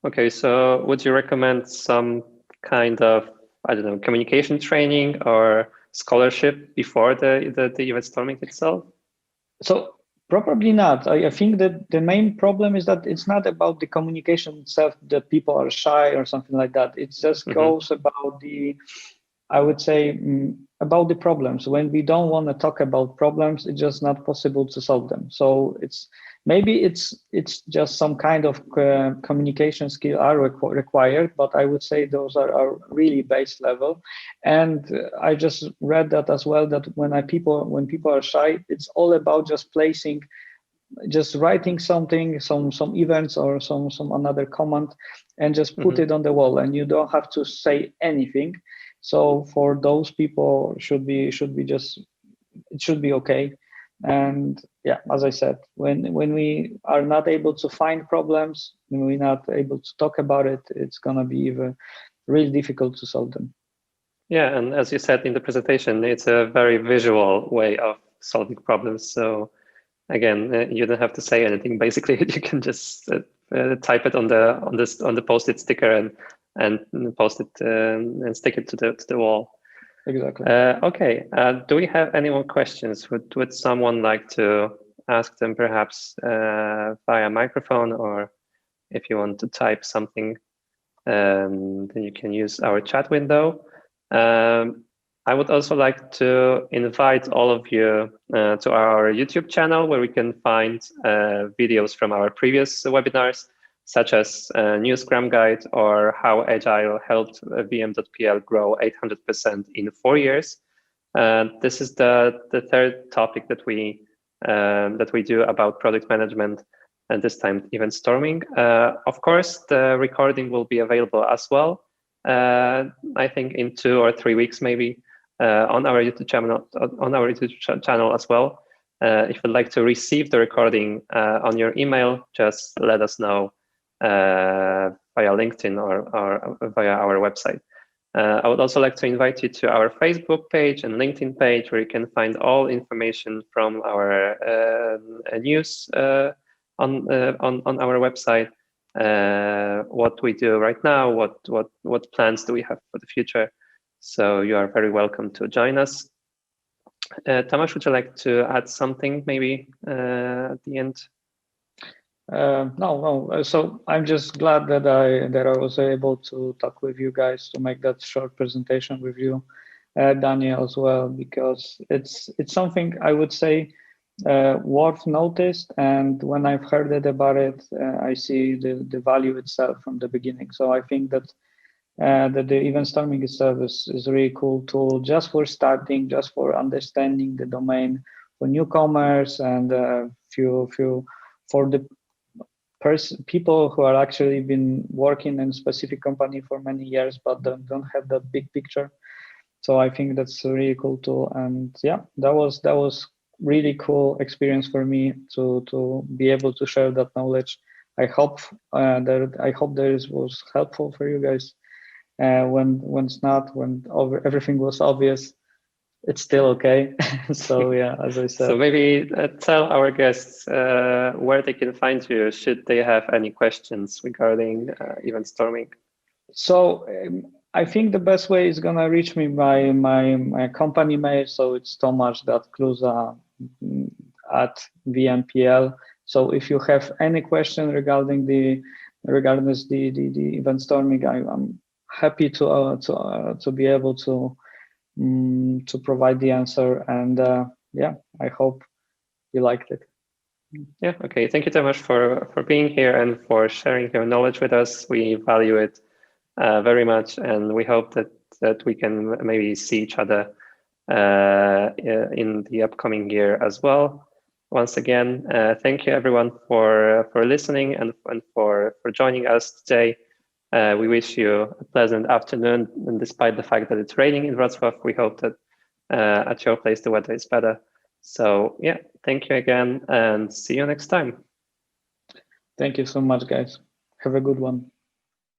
Okay, so would you recommend some kind of, I don't know, communication training or scholarship before the event storming itself? So probably not. I think that the main problem is that it's not about the communication itself, that people are shy or something like that. It just goes about the, I would say, about the problems. When we don't want to talk about problems, it's just not possible to solve them. So maybe it's just some kind of communication skill are required, but I would say those are really base level. And I just read that as well, that when people are shy, it's all about just writing something, some events or some another command, and just put it on the wall, and you don't have to say anything. So for those people, it should be okay. And yeah, as I said, when we are not able to find problems, when we're not able to talk about it, it's gonna be even really difficult to solve them. Yeah, and as you said in the presentation, it's a very visual way of solving problems. So again, you don't have to say anything. Basically, you can just type it on the post-it sticker and post it and stick it to the wall. Exactly. Okay. Do we have any more questions? Would someone like to ask them perhaps via microphone, or if you want to type something, then you can use our chat window. I would also like to invite all of you to our YouTube channel, where we can find videos from our previous webinars, such as new Scrum Guide, or how Agile helped VM.PL grow 800% in 4 years. This is the third topic that we do about product management, and this time event storming. Of course, the recording will be available as well. I think in 2 or 3 weeks, maybe, on our YouTube channel as well. If you'd like to receive the recording on your email, just let us know via LinkedIn or via our website. I would also like to invite you to our Facebook page and LinkedIn page, where you can find all information from our news on our website. What we do right now, what plans do we have for the future. So you are very welcome to join us. Tomasz, would you like to add something maybe at the end? No. So I'm just glad that I was able to talk with you guys, to make that short presentation with you, Daniel, as well, because it's something I would say worth noticed. And when I've heard about it, I see the value itself from the beginning. So I think that the event storming itself is a really cool tool, just for starting, just for understanding the domain for newcomers, and few for the people who are actually been working in a specific company for many years, but don't have that big picture. So I think that's a really cool tool. And yeah, that was really cool experience for me to be able to share that knowledge. I hope that was helpful for you guys. When it's not, when everything was obvious, it's still okay. So yeah, as I said. So maybe tell our guests where they can find you, should they have any questions regarding event storming. So I think the best way is gonna reach me by my company mail. So it's tomasz.kluza @VM.PL. So if you have any question regarding the event storming, I'm happy to be able to provide the answer. And yeah, I hope you liked it. Yeah, okay. Thank you so much for being here and for sharing your knowledge with us. We value it very much, and we hope that we can maybe see each other in the upcoming year as well. once again, thank you everyone for listening and for joining us today. We wish you a pleasant afternoon, and despite the fact that it's raining in Wrocław, we hope that at your place the weather is better. So yeah, thank you again, and see you next time. Thank you so much, guys. Have a good one.